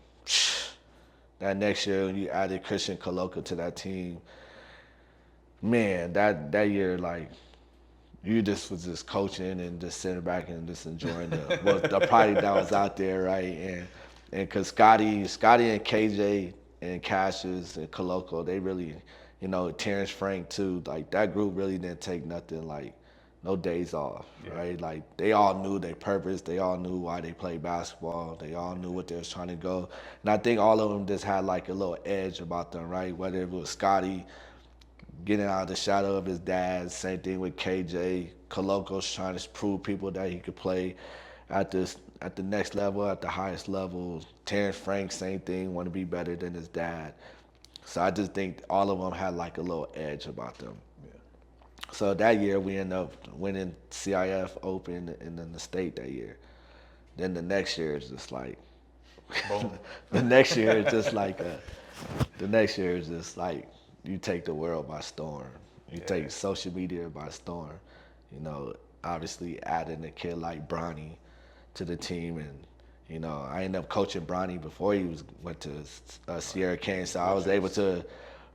that next year when you added Christian Coloca to that team, man, that year, like, you just was just coaching and just sitting back and just enjoying the product that was out there, right? And because Scotty and KJ and Cassius and Coloco, they really, Terrence Frank too, like that group really didn't take nothing, like no days off, right? Like they all knew their purpose, they all knew why they played basketball, they all knew what they was trying to go. And I think all of them just had like a little edge about them, right? Whether it was Scotty getting out of the shadow of his dad, same thing with KJ. Coloco's trying to prove people that he could play at the next level, at the highest level. Terrence Frank, same thing, want to be better than his dad. So I just think all of them had like a little edge about them. Yeah. So that year we ended up winning CIF Open and then the state that year. Then the next year is just like, the next year is just like you take the world by storm. You take social media by storm. Obviously adding a kid like Bronny to the team, and I ended up coaching Bronny before he went to Sierra Kane, so I was able to.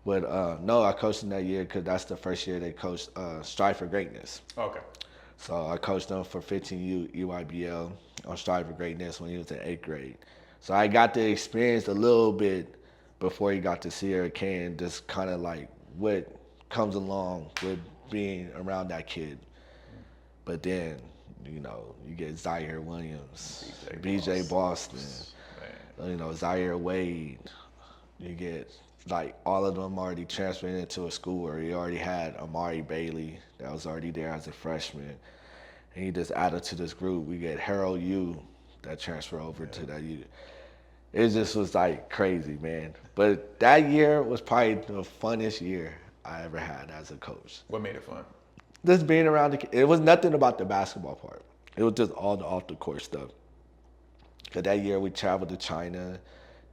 But no, I coached him that year because that's the first year they coached Strive for Greatness. Okay. So I coached him for 15 EYBL on Strive for Greatness when he was in 8th grade. So I got to experience a little bit before he got to Sierra Kane, just kind of like what comes along with being around that kid. But then, you get Zaire Williams, BJ Boston, Zaire Wade. You get like all of them already transferring into a school where you already had Amari Bailey that was already there as a freshman. And he just added to this group. We get Harold Yu that transferred over to that U. It just was like crazy, man. But that year was probably the funnest year I ever had as a coach. What made it fun? Just being around it was nothing about the basketball part. It was just all the off the court stuff. Cause that year we traveled to China.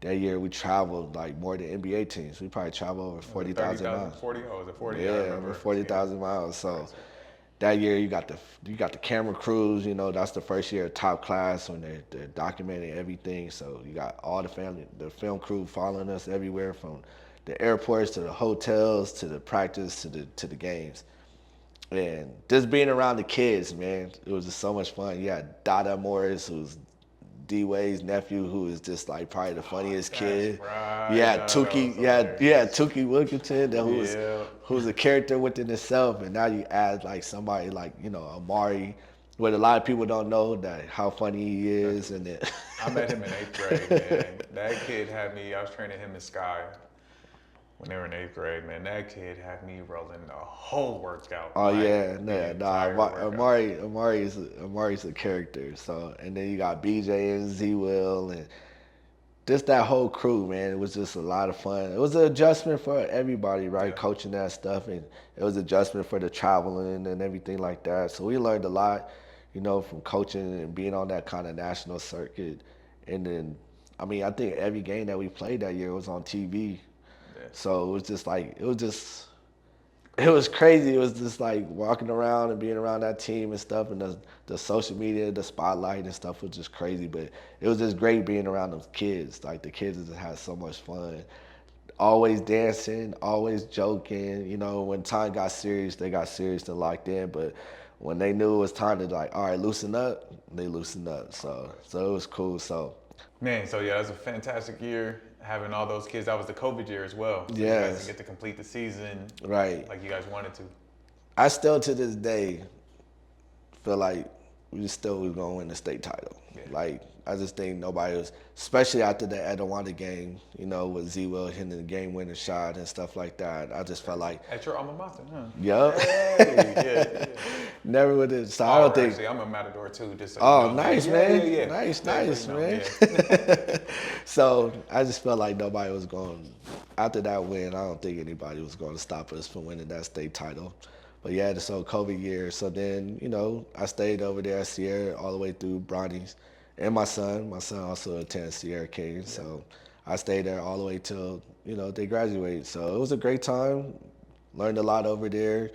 That year we traveled like more than NBA teams. We probably traveled over 40,000 miles. 40? Oh, was it 40? Yeah, over 40,000 miles. So that year you got the camera crews. That's the first year of top class when they're documenting everything. So you got all the film crew following us everywhere, from the airports to the hotels to the practice to the games. And just being around the kids, man, it was just so much fun. You had Dada Morris, who's D-Wade's nephew, who is just like probably the funniest kid. Right. You had Tukey, Tukey Wilkinson, who's a character within himself, and now you add like somebody like Amari, what a lot of people don't know that how funny he is. And then I met him in 8th grade, man. That kid had me. I was training him in Sky when they were in 8th grade, man. That kid had me rolling the whole workout. Oh Amari's a character. So, and then you got BJ and Z Will and just that whole crew, man. It was just a lot of fun. It was an adjustment for everybody, right? Yeah. Coaching that stuff, and it was adjustment for the traveling and everything like that. So we learned a lot, from coaching and being on that kind of national circuit. And then, I think every game that we played that year was on TV. So it was just like, it was crazy. It was just like walking around and being around that team and stuff, and the social media, the spotlight and stuff was just crazy. But it was just great being around those kids. Like the kids just had so much fun. Always dancing, always joking. When time got serious, they got serious and locked in. But when they knew it was time to like, all right, loosen up, they loosened up. So it was cool. So. Man, so yeah, it was a fantastic year. Having all those kids, that was the COVID year as well. So you guys didn't get to complete the season like you guys wanted to. I still to this day feel like we still was gonna win the state title. Yeah. Like I just think nobody was, especially after the Etiwanda game, with Z-Will hitting the game-winning shot and stuff like that. I just felt like at your alma mater, huh? Yep. Hey, yeah. Never would have. So I don't think. Actually, I'm a Matador too. Just so you know. Nice, man. Yeah. Nice, man. Yeah. So I just felt like nobody was going. After that win, I don't think anybody was going to stop us from winning that state title. But yeah, the COVID year. So then, I stayed over there at Sierra all the way through Bronny's. And my son also attended Sierra King. So I stayed there all the way till, they graduated. So it was a great time. Learned a lot over there.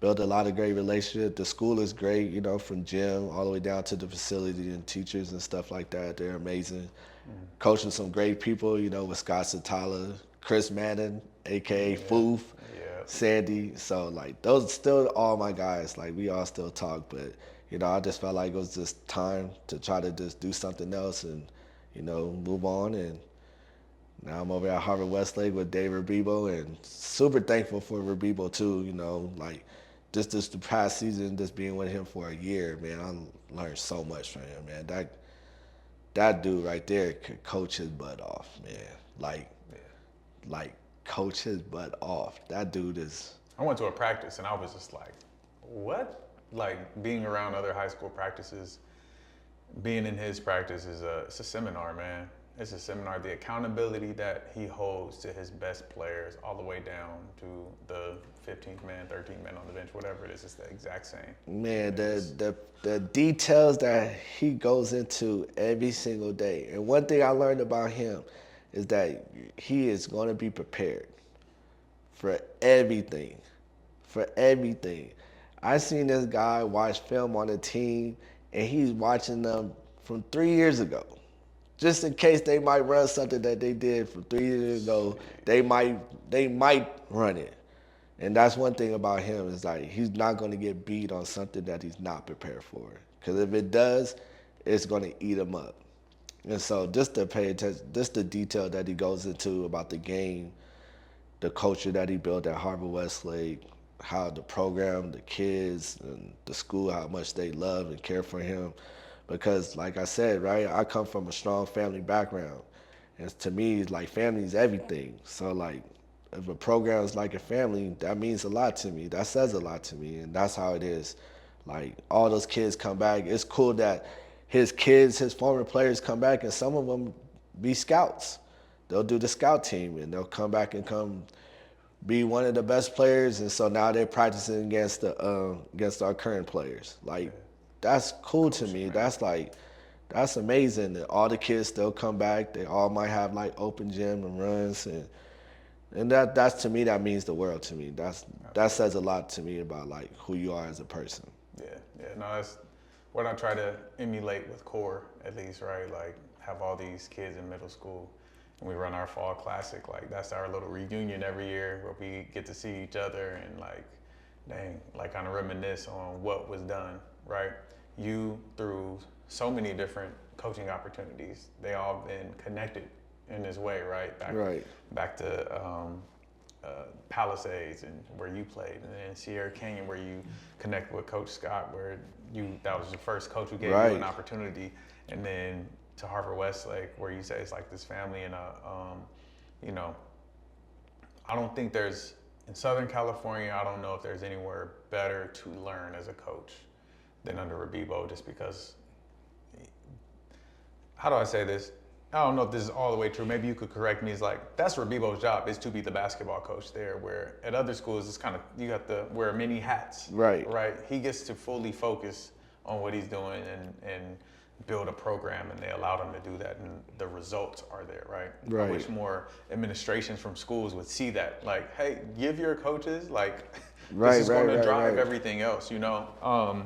built a lot of great relationships. The school is great, you know, from gym all the way down to the facility and teachers and stuff like that. They're amazing. Coaching some great people, you know, with Scott Satala, Chris Madden, aka Foof, Sandy. So like those still all my guys. Like we all still talk, but you know, I just felt like it was just time to try to just do something else and, you know, move on. And now I'm over at Harvard-Westlake with Dave Rebibo, and super thankful for Rebibo too. You know, like just the past season, just being with him for a year, man, I learned so much from him, man. That dude right there could coach his butt off, man. Like coach his butt off. That dude is. I went to a practice and I was just like, what? Like being around other high school practices, being in his practice it's a seminar, man. It's a seminar. The accountability that he holds to his best players all the way down to the 15th man, 13th man on the bench, whatever it is the exact same. Man, the details that he goes into every single day. And one thing I learned about him is that he is going to be prepared for everything. For everything. I seen this guy watch film on a team, and he's watching them from 3 years ago. Just in case they might run something that they did from 3 years ago, they might run it. And that's one thing about him is like he's not going to get beat on something that he's not prepared for. Because if it does, it's going to eat him up. And so just to pay attention, just the detail that he goes into about the game, the culture that he built at Harvard-Westlake, how the program, the kids, and the school, how much they love and care for him. Because like I said, right, I come from a strong family background. And to me, it's like family is everything. So like, if a program is like a family, that means a lot to me. That says a lot to me, and that's how it is. Like, all those kids come back. It's cool that his kids, his former players come back, and some of them be scouts. They'll do the scout team, and they'll come back and come be one of the best players, and so now they're practicing against our current players. Like, that's cool to me. That's amazing that all the kids still come back. They all might have like open gym and runs, and that's to me, that means the world to me. That says a lot to me about like who you are as a person. Yeah. No, that's what I try to emulate with Core, at least, right? Like have all these kids in middle school, and we run our fall classic. Like that's our little reunion every year where we get to see each other and like kind of reminisce on what was done, right? You through so many different coaching opportunities, they all been connected in this way, right? Back to Palisades and where you played, and then Sierra Canyon where you connected with Coach Scott, where that was your first coach who gave you an opportunity, and then to Harvard-Westlake where you say it's like this family, and you know, I don't think there's in Southern California, I don't know if there's anywhere better to learn as a coach than under Rebibo, just because. How do I say this? I don't know if this is all the way true. Maybe you could correct me. It's like, that's Rebibo's job, is to be the basketball coach there, where at other schools, it's kind of, you got to wear many hats. Right. He gets to fully focus on what he's doing and build a program, and they allowed him to do that, and the results are there, right? I wish more administrations from schools would see that. Like, hey, give your coaches, like, this is going to drive everything else, you know?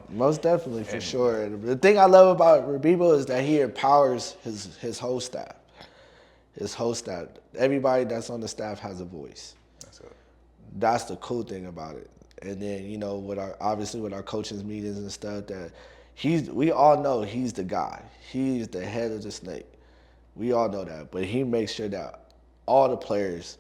Most definitely, for sure. And the thing I love about Rebibo is that he empowers his whole staff. His whole staff. Everybody that's on the staff has a voice. That's the cool thing about it. And then, you know, with our coaches meetings and stuff, that we all know he's the guy. He's the head of the snake. We all know that. But he makes sure that all the players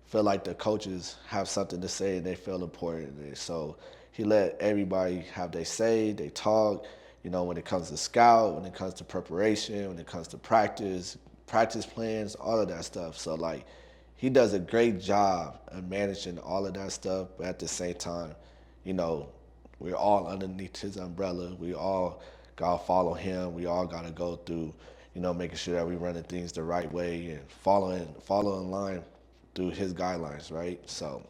feel like the coaches have something to say and they feel important. And so he let everybody have their say, they talk, you know, when it comes to scout, when it comes to preparation, when it comes to practice plans, all of that stuff. So like, he does a great job of managing all of that stuff, but at the same time, you know, we're all underneath his umbrella. We all gotta follow him. We all gotta go through, you know, making sure that we running things the right way and follow in line through his guidelines, right? So,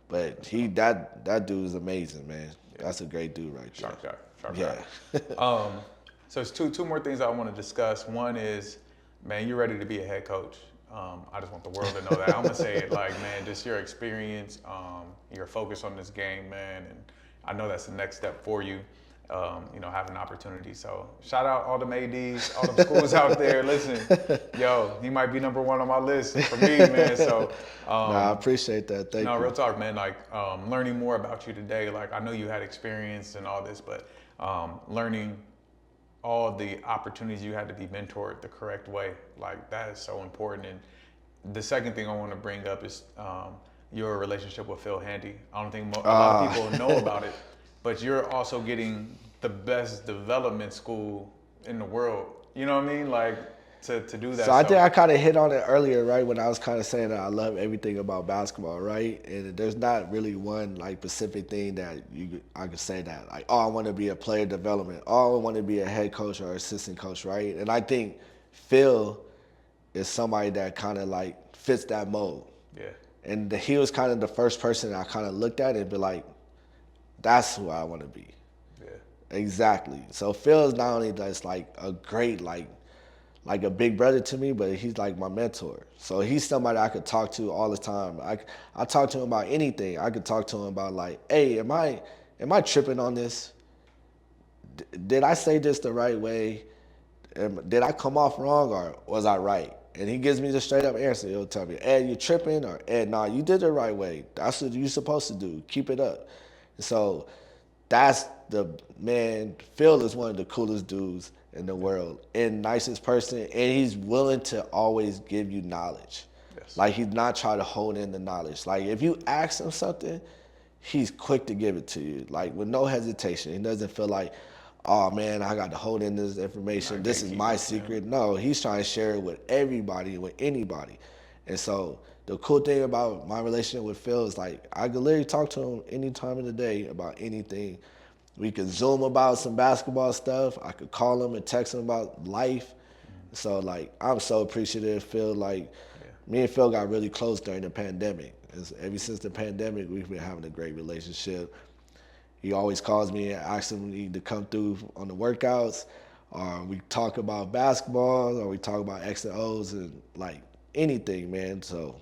but that dude is amazing, man. That's a great dude right there. Sharp guy. So it's two more things I want to discuss. One is, man, you're ready to be a head coach. I just want the world to know that. I'm gonna say it like, man, just your experience, your focus on this game, man, I know that's the next step for you. Having opportunity. So shout out all them ADs, all them schools out there. Listen, yo, he might be number one on my list for me, man. So, I appreciate that. Thank you. real talk, man. Like learning more about you today. Like I know you had experience and all this, but learning all the opportunities you had to be mentored the correct way, like that is so important. And the second thing I want to bring up is your relationship with Phil Handy. I don't think a lot of people know about it. But you're also getting the best development school in the world. You know what I mean? Like to do that. So I think I kind of hit on it earlier, right? When I was kind of saying that I love everything about basketball, right? And there's not really one like specific thing that I could say that like, oh, I want to be a player development. Oh, I want to be a head coach or assistant coach, right? And I think Phil is somebody that kind of like fits that mold. Yeah. And he was kind of the first person I kind of looked at and be like, that's who I want to be. Yeah. Exactly. So Phil is not only just like a great, like a big brother to me, but he's like my mentor. So he's somebody I could talk to all the time. I talk to him about anything. I could talk to him about like, hey, am I tripping on this? Did I say this the right way? Did I come off wrong or was I right? And he gives me the straight up answer. He'll tell me, Ed, you tripping? Or Ed, nah, you did it the right way. That's what you're supposed to do. Keep it up. So that's Phil is one of the coolest dudes in the world and nicest person, and he's willing to always give you knowledge. Yes. Like he's not trying to hold in the knowledge. Like if you ask him something, he's quick to give it to you, like with no hesitation. He doesn't feel like, oh man, I got to hold in this information. This is my secret. No, he's trying to share it with everybody, with anybody. And so the cool thing about my relationship with Phil is like I could literally talk to him any time of the day about anything. We could Zoom about some basketball stuff. I could call him and text him about life. Mm-hmm. So like I'm so appreciative. Phil, like me and Phil got really close during the pandemic. Ever since the pandemic, we've been having a great relationship. He always calls me and asks me to come through on the workouts, or we talk about basketball, or we talk about X and O's and like anything, man. So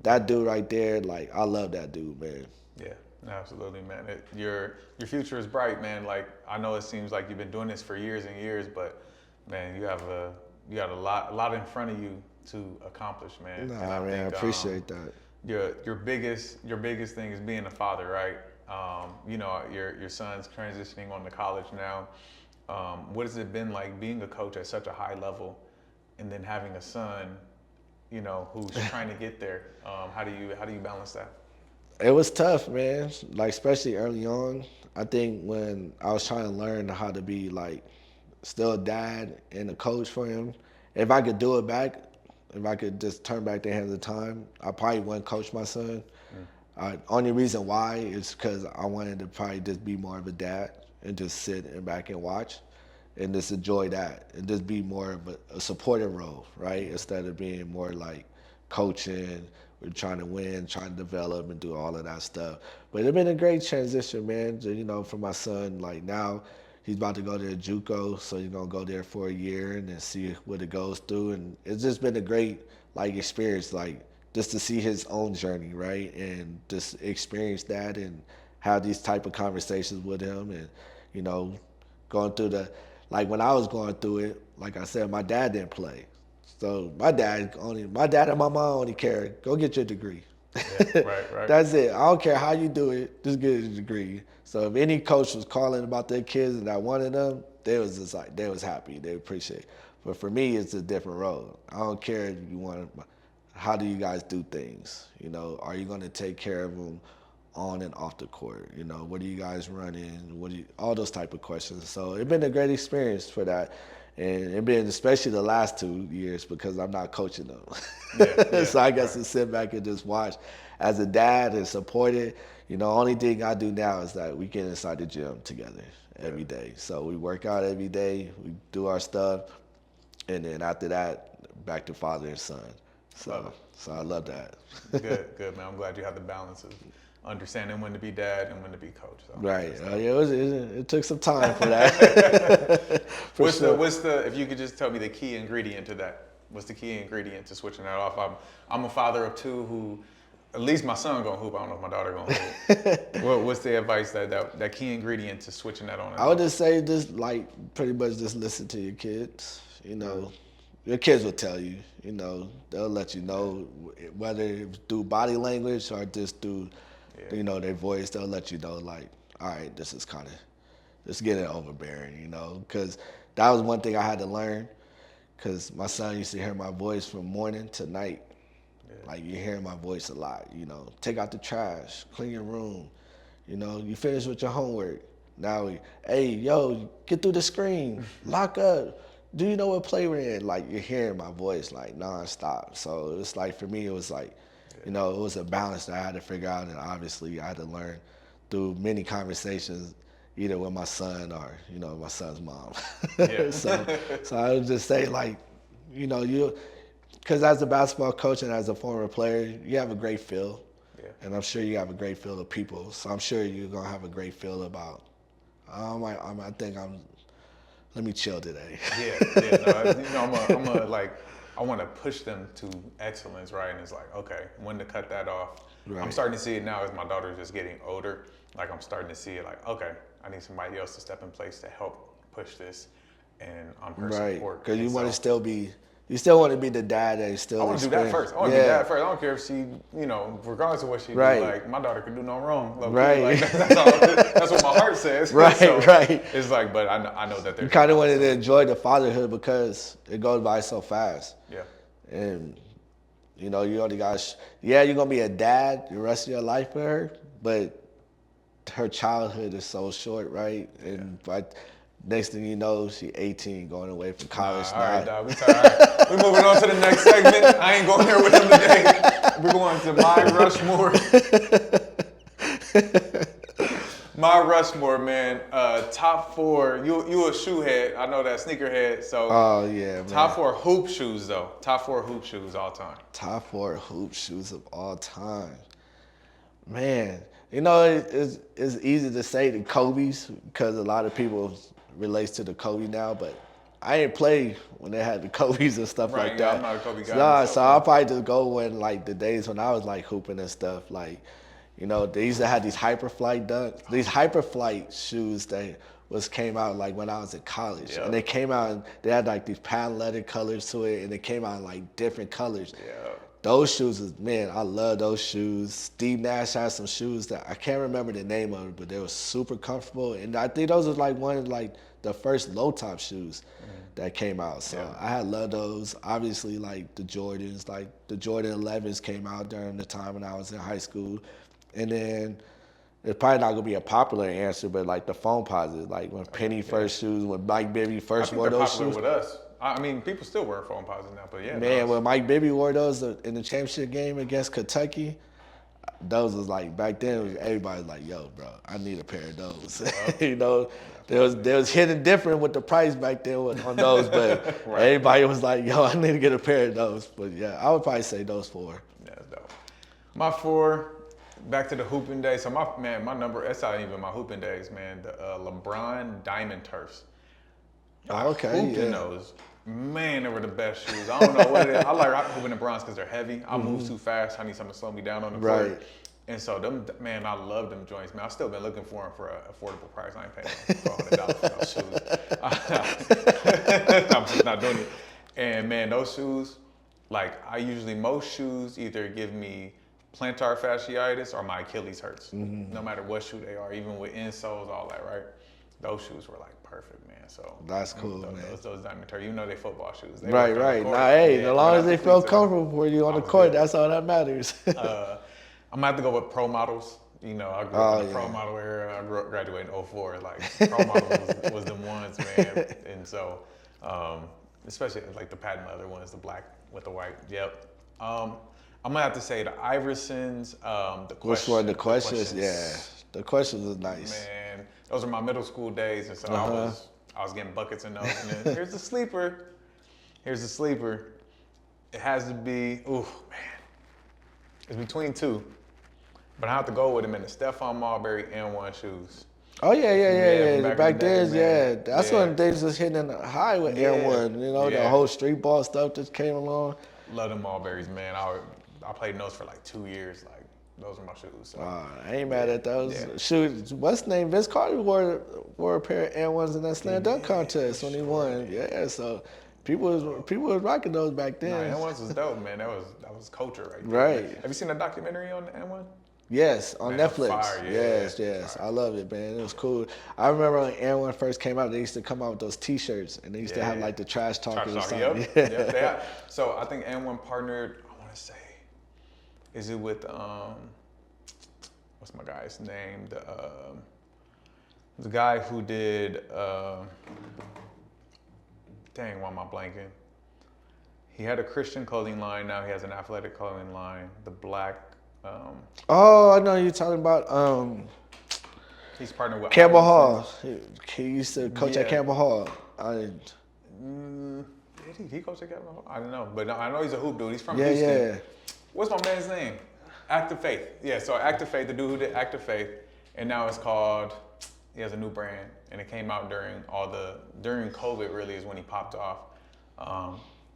that dude right there, like I love that dude, man. Yeah, absolutely, man. Your future is bright, man. Like I know it seems like you've been doing this for years and years, but man, you got a lot in front of you to accomplish, man. Nah, man, I appreciate that. Your biggest thing is being a father, right? Your son's transitioning on to college now. What has it been like being a coach at such a high level, and then having a son, who's trying to get there? How do you balance that? It was tough, man. Like especially early on. I think when I was trying to learn how to be like still a dad and a coach for him, if I could do it back, if I could just turn back the hands of time, I probably wouldn't coach my son. Only reason why is because I wanted to probably just be more of a dad and just sit and back and watch and just enjoy that and just be more of a supportive role, right? Instead of being more like coaching, we're trying to win, trying to develop and do all of that stuff. But it's been a great transition, man, for my son. Like now he's about to go to JUCO, so he's gonna go there for a year and then see what it goes through. And it's just been a great like experience, like just to see his own journey, right? And just experience that and have these type of conversations with him and, going through like when I was going through it, like I said, my dad didn't play. So my dad and my mom only care, go get your degree. Yeah, right. That's it. I don't care how you do it, just get a degree. So if any coach was calling about their kids and I wanted them, they was just like, they was happy, they appreciate it. But for me, it's a different role. I don't care if you want to, how do you guys do things? Are you going to take care of them on and off the court? What are you guys running? All those type of questions. So it's been a great experience for that. And it been especially the last 2 years because I'm not coaching them. Yeah, so I guess to sit back and just watch as a dad and support it. Only thing I do now is that we get inside the gym together every day. So we work out every day, we do our stuff, and then after that, back to father and son. So I love that. Good, man. I'm glad you have the balance of understanding when to be dad and when to be coach. So right. It took some time for that. What's the if you could just tell me the key ingredient to that? What's the key ingredient to switching that off? I'm a father of two who At least my son gonna hoop. I don't know if my daughter gonna hoop. What's the advice that key ingredient to switching that on? And I would off? just say just like pretty much just listen to your kids. You know, your kids will tell you. You know, they'll let you know whether it's through body language or just through, you know, their voice. They'll let you know like, all right, this is kind of, just getting overbearing. You know, because that was one thing I had to learn. Because my son used to hear my voice from morning to night. Like, you're hearing my voice a lot, you know. Take out the trash, clean your room. You know, you finish with your homework. Now, hey, yo, get through the screen, lock up. Do you know what play we're in? Like, you're hearing my voice, like, nonstop. So it's like, for me, it was like, you know, it was a balance that I had to figure out. And obviously, I had to learn through many conversations, either with my son or, you know, my son's mom. Yeah. So I would just say, like, you know, because as a basketball coach and as a former player, you have a great feel. Yeah. And I'm sure you have a great feel of people. So I'm sure you're going to have a great feel about, I think let me chill today. Yeah. No, you know, I want to push them to excellence, right? And it's like, okay, when to cut that off. Right. I'm starting to see it now as my daughter's just getting older. Like, I'm starting to see it like, okay, I need somebody else to step in place to help push this and on her support. Right, because you want to still be, you still want to be the dad that is still. I want to do that first. I want to be dad first. I don't care if she, you know, regardless of what she do, like, my daughter could do no wrong. Right. Like, that's what my heart says. Right, so right. It's like, but I know that there's. You kind of wanted to enjoy the fatherhood because it goes by so fast. Yeah. And, you know, you only got, you're going to be a dad the rest of your life with her, but her childhood is so short, right? And next thing you know, she's 18, going away from college. All right, dog. We're moving on to the next segment. I ain't going there with him today. We're going to my Rushmore. My Rushmore, man. Top 4. You a shoe head. I know that, sneaker head. So. Oh yeah, man. Top 4 hoop shoes though. Top 4 hoop shoes all time. Top 4 hoop shoes of all time. Man, you know it's easy to say the Kobe's because a lot of people relates to the Kobe now, but I ain't play when they had the Kobe's and stuff like that. I'm not a Kobe guy. Nah, so I'll probably just go when like the days when I was like hooping and stuff. Like, you know, they used to have these Hyperflight dunks, these Hyperflight shoes that came out like when I was in college. Yep. And they came out and they had like these patent leather colors to it, and they came out in like different colors. Yeah. Those shoes is, man, I love those shoes. Steve Nash had some shoes that I can't remember the name of it, but they were super comfortable. And I think those was like one of like the first low top shoes that came out. So I had loved those. Obviously, like the Jordans, like the Jordan 11s came out during the time when I was in high school. And then it's probably not gonna be a popular answer, but like the foam posits, like when Penny first shoes, when Mike Bibby first wore those shoes. With us. I mean, people still wear foam posits now, but yeah. Man, when Mike Bibby wore those in the championship game against Kentucky, those was like, back then, everybody was like, yo, bro, I need a pair of those. You know, they was hitting different with the price back then on those, but everybody was like, yo, I need to get a pair of those. But yeah, I would probably say those 4. Yeah, that's dope. My 4, back to the hooping days. So my number, that's not even my hooping days, man. The LeBron Diamond Turfs. Okay, hooping those. Man, they were the best shoes. I don't know what it is. I like hooping the Bronze because they're heavy. I move too fast. I need something to slow me down on the court. Right. And so man, I love them joints, man. I've still been looking for them for an affordable price. I ain't paying $400 for those shoes. I'm just not doing it. And man, those shoes, like most shoes either give me plantar fasciitis or my Achilles hurts. No matter what shoe they are, even with insoles, all that, right? Those shoes were like perfect, man. So that's cool, man. Those Diamond Turf, even though they football shoes. They right. Now, hey, as long as they feel comfortable for you on the court, that's all that matters. I'm gonna have to go with pro models. You know, I grew up in the pro model era. I graduated in 04. Like pro models was the ones, man. And so, especially like the patent leather ones, the black with the white. Yep. I'm gonna have to say the Iversons. The Questions. Which one? The Questions? Yeah. The Questions is nice. Man, those are my middle school days, and so I was getting buckets in those. And then here's the sleeper. It has to be, man. It's between 2, but I have to go with them in the Stephon Marbury N1 shoes. Oh yeah. Back then, that's when they was hitting high with N1. You know, the whole street ball stuff just came along. Love them Marburys, man. I played in those for like 2 years. Like, Those are my shoes. So. I ain't mad at those. Yeah. Shoot, what's his name? Vince Carter wore a pair of Air Ones in that slam dunk contest when he won. Yeah, so people was rocking those back then. Nah, N1s was dope, man. That was culture right there. Right. Have you seen a documentary on N1? Yes, on Man, Netflix. fire, yeah, Yes. fire. I love it, man. It was cool. I remember when Air One first came out, they used to come out with those T-shirts, and they used to have like the trash talkers or something. Yep. So I think N1 partnered. I want to say, is it with what's my guy's name? The guy who did. Dang, why am I blanking? He had a Christian clothing line. Now he has an athletic clothing line. The black. Oh, I know you're talking about. He's partnered with Campbell Hall. He used to coach at Yeah. Campbell Hall. Did he coach at Campbell Hall? I don't know, but I know he's a hoop dude. He's from Yeah, Houston. yeah. What's my man's name? Active Faith. Yeah, so Active Faith, the dude who did Active Faith, and now it's called. He has a new brand, and it came out during COVID. Really, is when he popped off.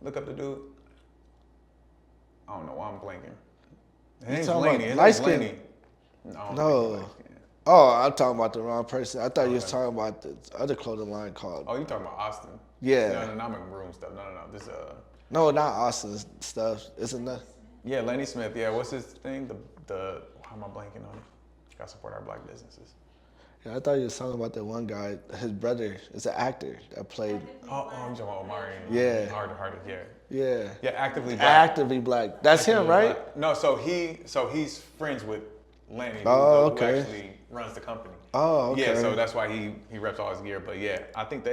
Look up the dude. I don't know why I'm blanking. His name's talking Laney. about His light name's skin? Laney. No. I don't No. think he's light-skinned. Oh, I'm talking about the wrong person. I thought you was talking about the other clothing line called. Oh, you talking about Austin? Yeah. No, I'm in room stuff. No. This No, not Austin's stuff. Isn't that? Yeah, Lenny Smith. Yeah, what's his thing? The how am I blanking on it? Gotta support our black businesses. Yeah, I thought you was talking about that one guy. His brother is an actor that played. Oh, I'm talking about Omari. Yeah. Harder, yeah. Yeah. Yeah, actively black. Actively black. That's him, Actively right? Black. No, so he's friends with Lanny, who okay. actually runs the company. Oh, okay. Yeah, so that's why he reps all his gear. But yeah, I think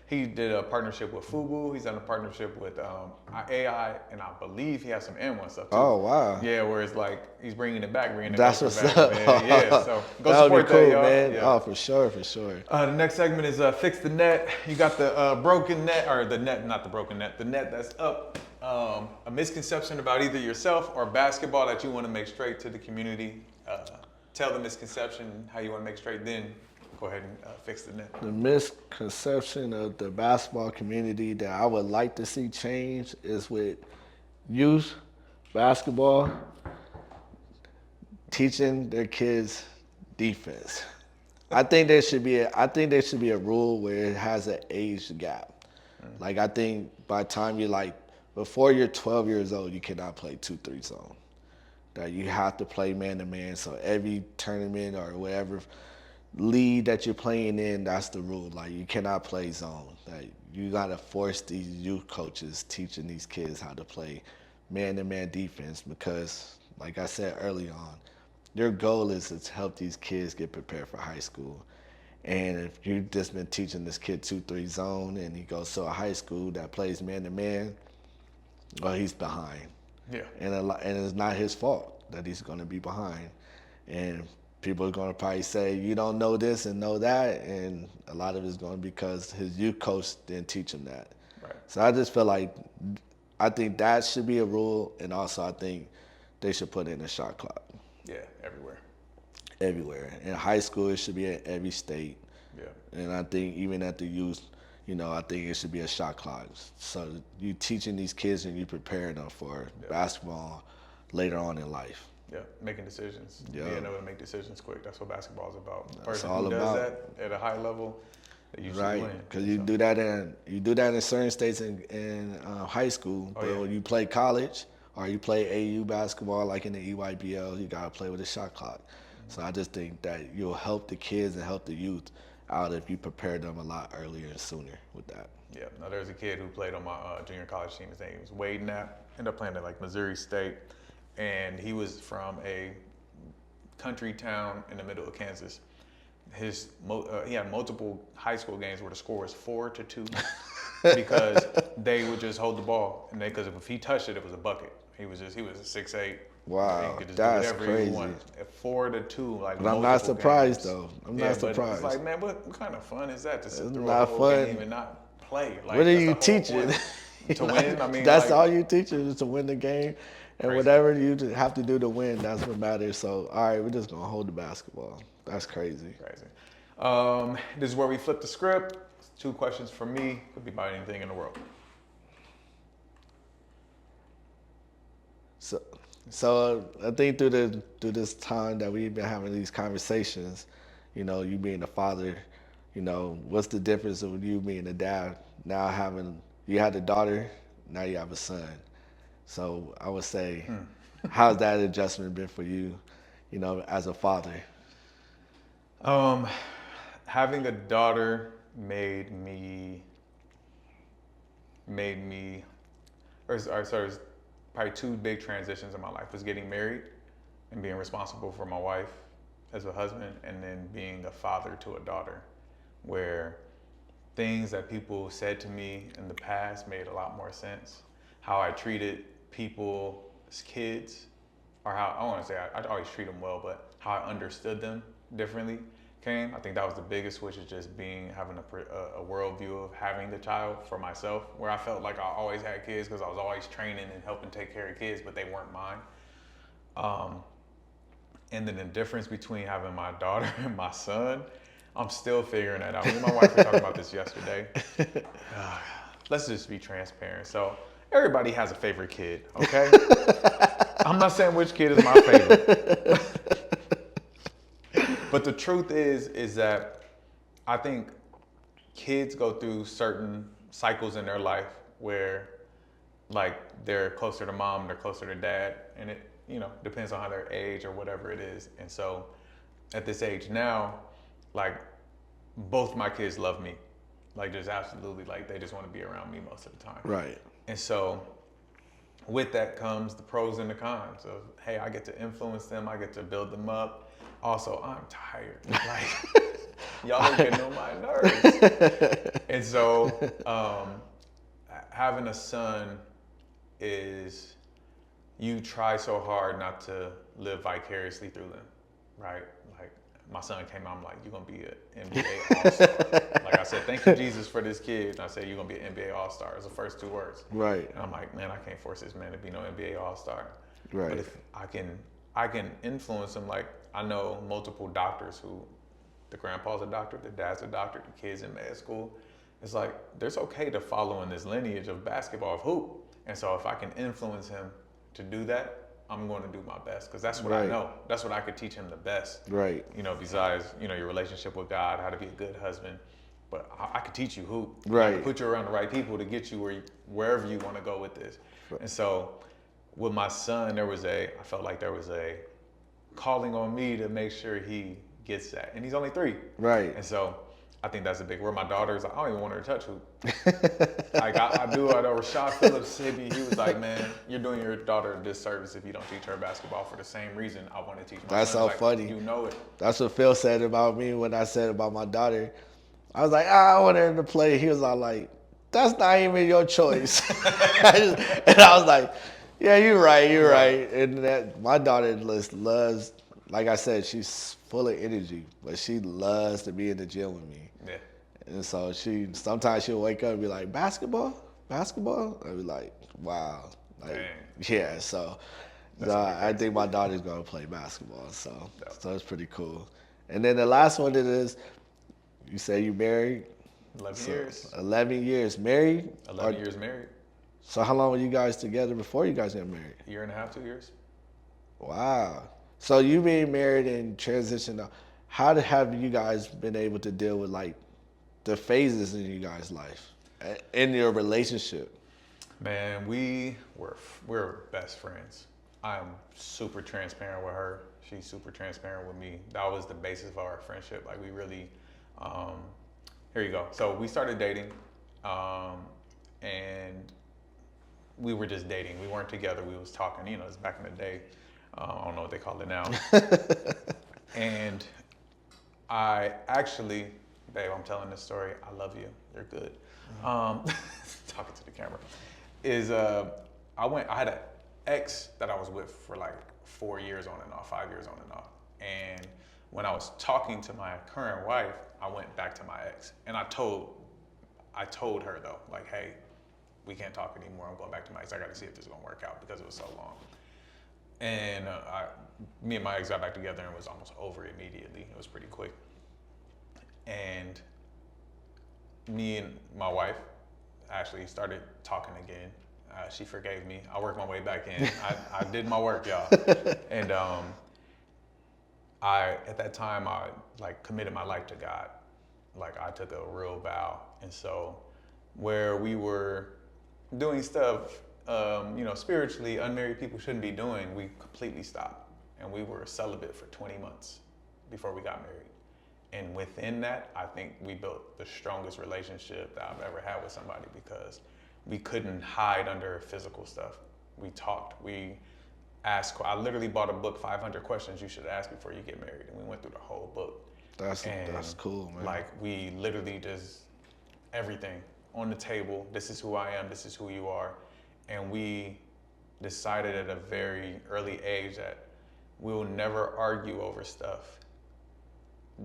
he did a partnership with Fubu. He's done a partnership with AI, and I believe he has some N1 stuff too. Oh, wow. Yeah, where it's like he's bringing it back, That's what's back, up. man. Yeah, so go that would support be cool, that, y'all. man. Yeah. Oh, for sure. The next segment is Fix the Net. You got the broken net, or the net, not the broken net, the net that's up. A misconception about either yourself or basketball that you want to make straight to the community. Tell the misconception how you want to make straight, then go ahead and fix the net. The misconception of the basketball community that I would like to see change is with youth basketball teaching their kids defense. I think there should be a rule where it has an age gap. Like I think by the time before you're 12 years old, you cannot play 2-3 zone. That you have to play man to man. So every tournament or whatever league that you're playing in, that's the rule. Like you cannot play zone. That you gotta force these youth coaches teaching these kids how to play man to man defense because, like I said early on, their goal is to help these kids get prepared for high school. And if you've just been teaching this kid 2-3 zone and he goes to a high school that plays man to man, well, he's behind. Yeah. And it's not his fault that he's going to be behind. And people are going to probably say, you don't know this and know that. And a lot of it's going to be because his youth coach didn't teach him that. Right. So I just feel like, I think that should be a rule. And also I think they should put in a shot clock. Yeah, everywhere. Everywhere. In high school, it should be at every state. Yeah. And I think even at the youth, I think it should be a shot clock. So you teaching these kids and you preparing them for basketball later on in life. Yeah, making decisions. Yeah. Being able to make decisions quick. That's what basketball is about. That's Person all who does about. that at a high level, they usually Right, win. because you do that in certain states in high school, but when you play college or you play AU basketball like in the EYBL, you gotta play with a shot clock. So I just think that you'll help the kids and help the youth out if you prepare them a lot earlier and sooner with that. Yeah, now there's a kid who played on my junior college team. His name was Wade Knapp. Ended up playing at like Missouri State, and he was from a country town in the middle of Kansas. He had multiple high school games where the score was 4-2 because they would just hold the ball, and because if he touched it, it was a bucket. He was a 6'8". Wow, he could just that's do whatever crazy. He wanted. At 4-2, like. But I'm not surprised games. though. I'm not surprised. But it's like, man, what kind of fun is that to sit through not a whole fun. game and not play? Like, What are that's you the whole teaching? point. To win? I mean, that's like, all you teaching is to win the game, and Crazy. whatever you have to do to win, that's what matters. So, all right, we're just gonna hold the basketball. That's crazy. Crazy. This is where we flip the script. 2 questions from me. Could be about anything in the world. So, So I think through this time that we've been having these conversations, you know, you being a father, you know, what's the difference of you being a dad now having you had a daughter, now you have a son. So I would say, how's that adjustment been for you, you know, as a father? Um, Having a daughter made me, or sorry, probably two big transitions in my life was getting married and being responsible for my wife as a husband, and then being a father to a daughter, where things that people said to me in the past made a lot more sense. How I treated people as kids, or how I want to say I always treat them well, but how I understood them differently came. I think that was the biggest switch, is just having a worldview of having the child for myself, where I felt like I always had kids because I was always training and helping take care of kids, but they weren't mine. And then the difference between having my daughter and my son, I'm still figuring that out. Me and my wife were talking about this yesterday. Let's just be transparent. So everybody has a favorite kid, okay? I'm not saying which kid is my favorite. But the truth is that I think kids go through certain cycles in their life where, like, they're closer to mom, they're closer to dad, and it, you know, depends on how their age or whatever it is. And so at this age now, like, both my kids love me. Like, just absolutely, like, they just want to be around me most of the time. Right. And so with that comes the pros and the cons of, hey, I get to influence them, I get to build them up. Also, I'm tired. Like, y'all are getting on my nerves. And so having a son is, you try so hard not to live vicariously through them, right? Like, my son came out, I'm like, you're going to be an NBA All-Star. Like I said, thank you, Jesus, for this kid. And I said, you're going to be an NBA All-Star. It's the first two words. Right. And I'm like, man, I can't force this man to be no NBA All-Star. Right. But if I can influence him. Like, I know multiple doctors who, the grandpa's a doctor, the dad's a doctor, the kid's in med school. It's like, there's okay to follow in this lineage of basketball, of hoop. And so if I can influence him to do that, I'm going to do my best, because that's what I know. That's what I could teach him the best. Right. You know, besides, you know, your relationship with God, how to be a good husband. But I could teach you hoop. Right. I could put you around the right people to get you wherever you want to go with this. Right. And so with my son, I felt like there was a calling on me to make sure he gets that. And he's only 3. Right. And so I think that's a big, where my daughter's, I don't even want her to touch hoop. Like, I know Rashad Phillips, he was like, man, you're doing your daughter a disservice if you don't teach her basketball, for the same reason I want to teach my That's son. so like, funny. You know it. That's what Phil said about me when I said about my daughter. I was like, I want her to play. He was all like, that's not even your choice. And I was like, yeah, you're right. And that my daughter loves, like I said, she's full of energy, but she loves to be in the gym with me. Yeah. And so sometimes she'll wake up and be like, basketball? I'll be like, wow. Like, dang. Yeah, so I think my daughter's going to play basketball. So it's pretty cool. And then the last one is, you say you married? 11 years. 11 years married? 11 years married. So how long were you guys together before you guys got married? A year and a half, 2 years. Wow. So you being married and transitioned, how have you guys been able to deal with, like, the phases in you guys' life, in your relationship? Man, we're best friends. I'm super transparent with her. She's super transparent with me. That was the basis of our friendship. Like, we really, here you go. So we started dating, and we were just dating. We weren't together. We was talking, you know, it's back in the day. I don't know what they call it now. And I actually, babe, I'm telling this story. I love you. You're good. Talking to the camera. I had an ex that I was with for like 4 years on and off, 5 years on and off. And when I was talking to my current wife, I went back to my ex. And I told her though, like, hey, we can't talk anymore. I'm going back to my ex. I got to see if this is going to work out, because it was so long. And me and my ex got back together, and it was almost over immediately. It was pretty quick. And me and my wife actually started talking again. She forgave me. I worked my way back in. I did my work, y'all. And at that time, I like committed my life to God. Like I took a real vow. And so where we were doing stuff, spiritually unmarried people shouldn't be doing, we completely stopped. And we were celibate for 20 months before we got married. And within that, I think we built the strongest relationship that I've ever had with somebody because we couldn't hide under physical stuff. We talked, we asked, I literally bought a book, 500 questions you should ask before you get married. And we went through the whole book. That's cool, man. Like we literally just, everything on the table. This is who I am, this is who you are. And we decided at a very early age that we'll never argue over stuff.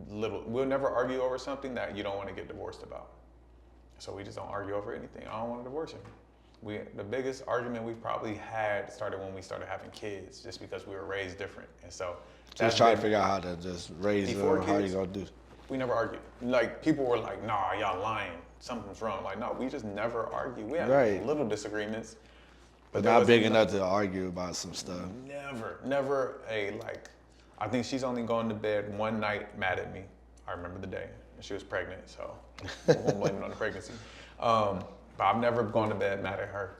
We'll never argue over something that you don't want to get divorced about. So we just don't argue over anything. I don't want to divorce him. The biggest argument we probably had started when we started having kids, just because we were raised different. And so just trying to figure out how to just raise them, how you gonna do. We never argued. Like people were like, nah, y'all lying. Something's wrong. Like, no, we just never argue. We had little disagreements. But not big enough to argue about some stuff. Never I think she's only gone to bed one night mad at me. I remember the day. She was pregnant, so I won't blame it on the pregnancy. But I've never gone to bed mad at her.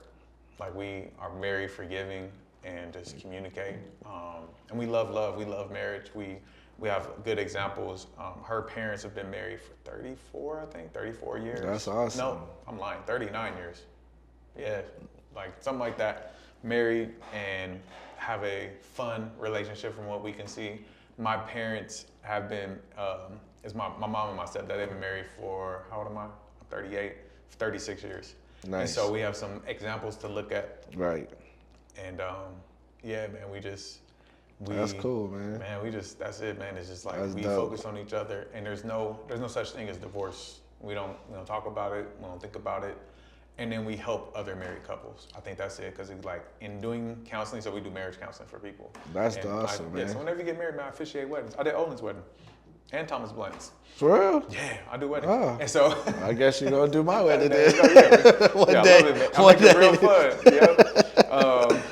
Like we are very forgiving and just communicate. And we love love. We love marriage. We have good examples. Her parents have been married for 34 years. That's awesome. No, I'm lying, 39 years. Yeah, like something like that. Married and have a fun relationship from what we can see. My parents have been, it's my mom and my stepdad, they've been married for, how old am I? I'm 38, 36 years. Nice. And so we have some examples to look at. Right. And yeah, man, that's cool, man. Man, that's it, man. It's just like that's we dope. Focus on each other, and there's no such thing as divorce. We don't talk about it. We don't think about it. And then we help other married couples. I think that's it, because it's like in doing counseling, so we do marriage counseling for people. That's awesome, man. Yeah, so whenever you get married, man, I officiate weddings. I did Olin's wedding and Thomas Blunt's. For real? Yeah, I do weddings. Oh. And so I guess you're gonna do my wedding then. One day. I make it real fun. Yep.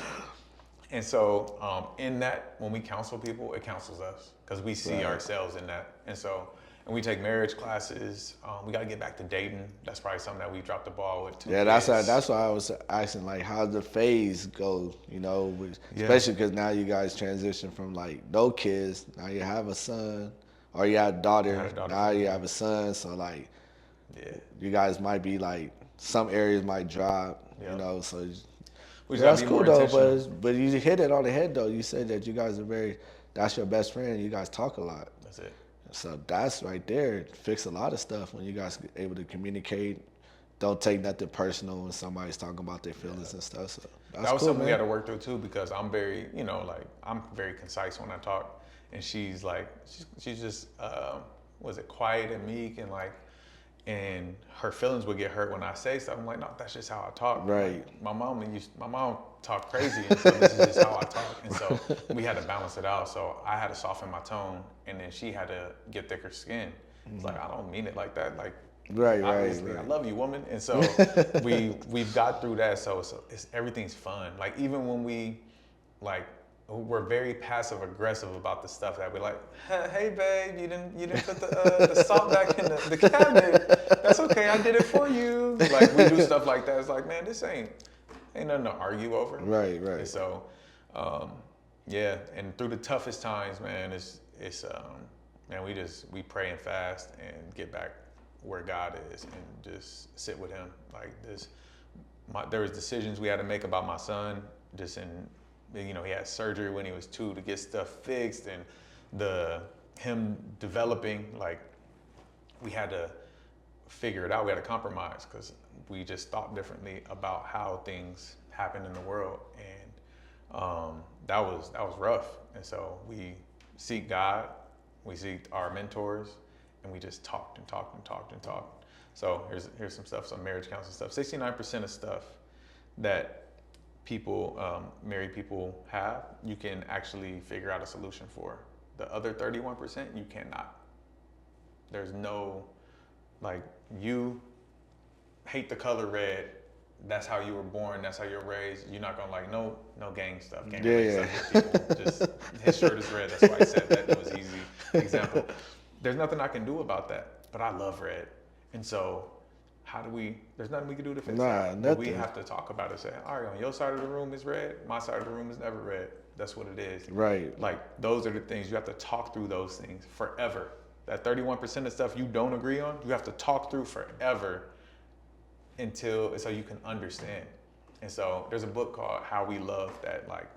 And so in that, when we counsel people, it counsels us because we see ourselves in that. And so, and we take marriage classes. We got to get back to dating. That's probably something that we dropped the ball with. That's why I was asking, like, how the phase go, especially because now you guys transition from like no kids, now you have a son, or you have a daughter, now you have a son. So like, you guys might be like, some areas might drop, so. That's cool though, but you hit it on the head though. You said that you guys are that's your best friend. You guys talk a lot. That's it. So that's right there. Fix a lot of stuff when you guys are able to communicate. Don't take nothing personal when somebody's talking about their feelings and stuff. So that was cool, something we had to work through too, because I'm very, I'm very concise when I talk, and she's like, she's just, quiet and meek, and like, and her feelings would get hurt when I say stuff. I'm like, no, that's just how I talk. Right. Like, my mom talked crazy, and so this is just how I talk. And so we had to balance it out. So I had to soften my tone, and then she had to get thicker skin. It's like, I don't mean it like that. Like, obviously, I love you, woman. And so we've got through that. So everything's fun. Like even when we're very passive aggressive about the stuff that we like. Hey babe, you didn't put the salt back in the cabinet. That's okay, I did it for you. Like we do stuff like that. It's like, man, this ain't nothing to argue over. Right. And so, and through the toughest times, man, man, we pray and fast and get back where God is and just sit with Him. Like there was decisions we had to make about my son, just in. He had surgery when he was 2 to get stuff fixed, and him developing, like, we had to figure it out. We had to compromise because we just thought differently about how things happen in the world, and that was rough. And so we seek God, we seek our mentors, and we just talked and talked and talked and talked. So here's some stuff, some marriage counseling stuff. 69% of stuff that married people have, you can actually figure out a solution for. The other 31%, you cannot. There's no, like, you hate the color red, that's how you were born, that's how you're raised. You're not gonna like no gang stuff. Can't Yeah, relate yeah. stuff with people. Just his shirt is red. That's why I said that. It was easy example. There's nothing I can do about that. But I love red, and so how do we? There's nothing we can do to fix that. But we have to talk about it. Say, all right, on your side of the room is red. My side of the room is never red. That's what it is. Right. Like those are the things you have to talk through. Those things forever. That 31% of stuff you don't agree on, you have to talk through forever until so you can understand. And so there's a book called How We Love that like,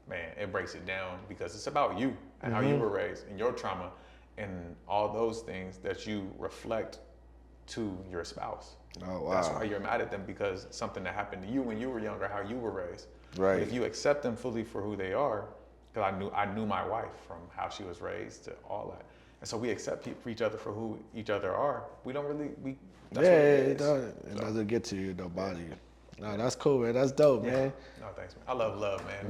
man, it breaks it down because it's about you and how you were raised and your trauma and all those things that you reflect to your spouse. Oh, wow. That's why you're mad at them, because something that happened to you when you were younger, how you were raised. Right. But if you accept them fully for who they are, because I knew my wife from how she was raised to all that. And so we accept each other for who each other are. We don't really, that's what it is. It doesn't get to you, don't bother you. No, that's cool, man. That's dope, man. No, thanks, man. I love love, man.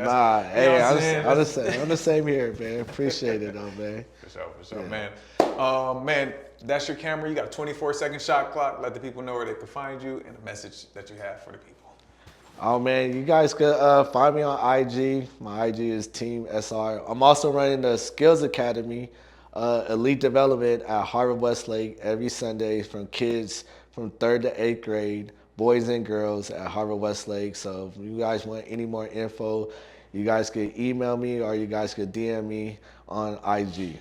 Hey, I'm the same here, man. Appreciate it, though, man. For sure, man. Man, that's your camera. You got a 24-second shot clock. Let the people know where they can find you and a message that you have for the people. Oh, man, you guys could find me on IG. My IG is Team SR. I'm also running the Skills Academy, Elite Development at Harvard-Westlake every Sunday from kids from 3rd to 8th grade, boys and girls at Harvard-Westlake. So if you guys want any more info, you guys could email me or you guys could DM me on IG.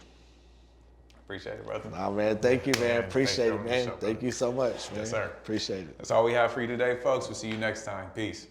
Appreciate it, brother. Nah, man, thank you, man. Appreciate it, man. Show, thank you so much, man. Yes, sir. Appreciate it. That's all we have for you today, folks. We'll see you next time. Peace.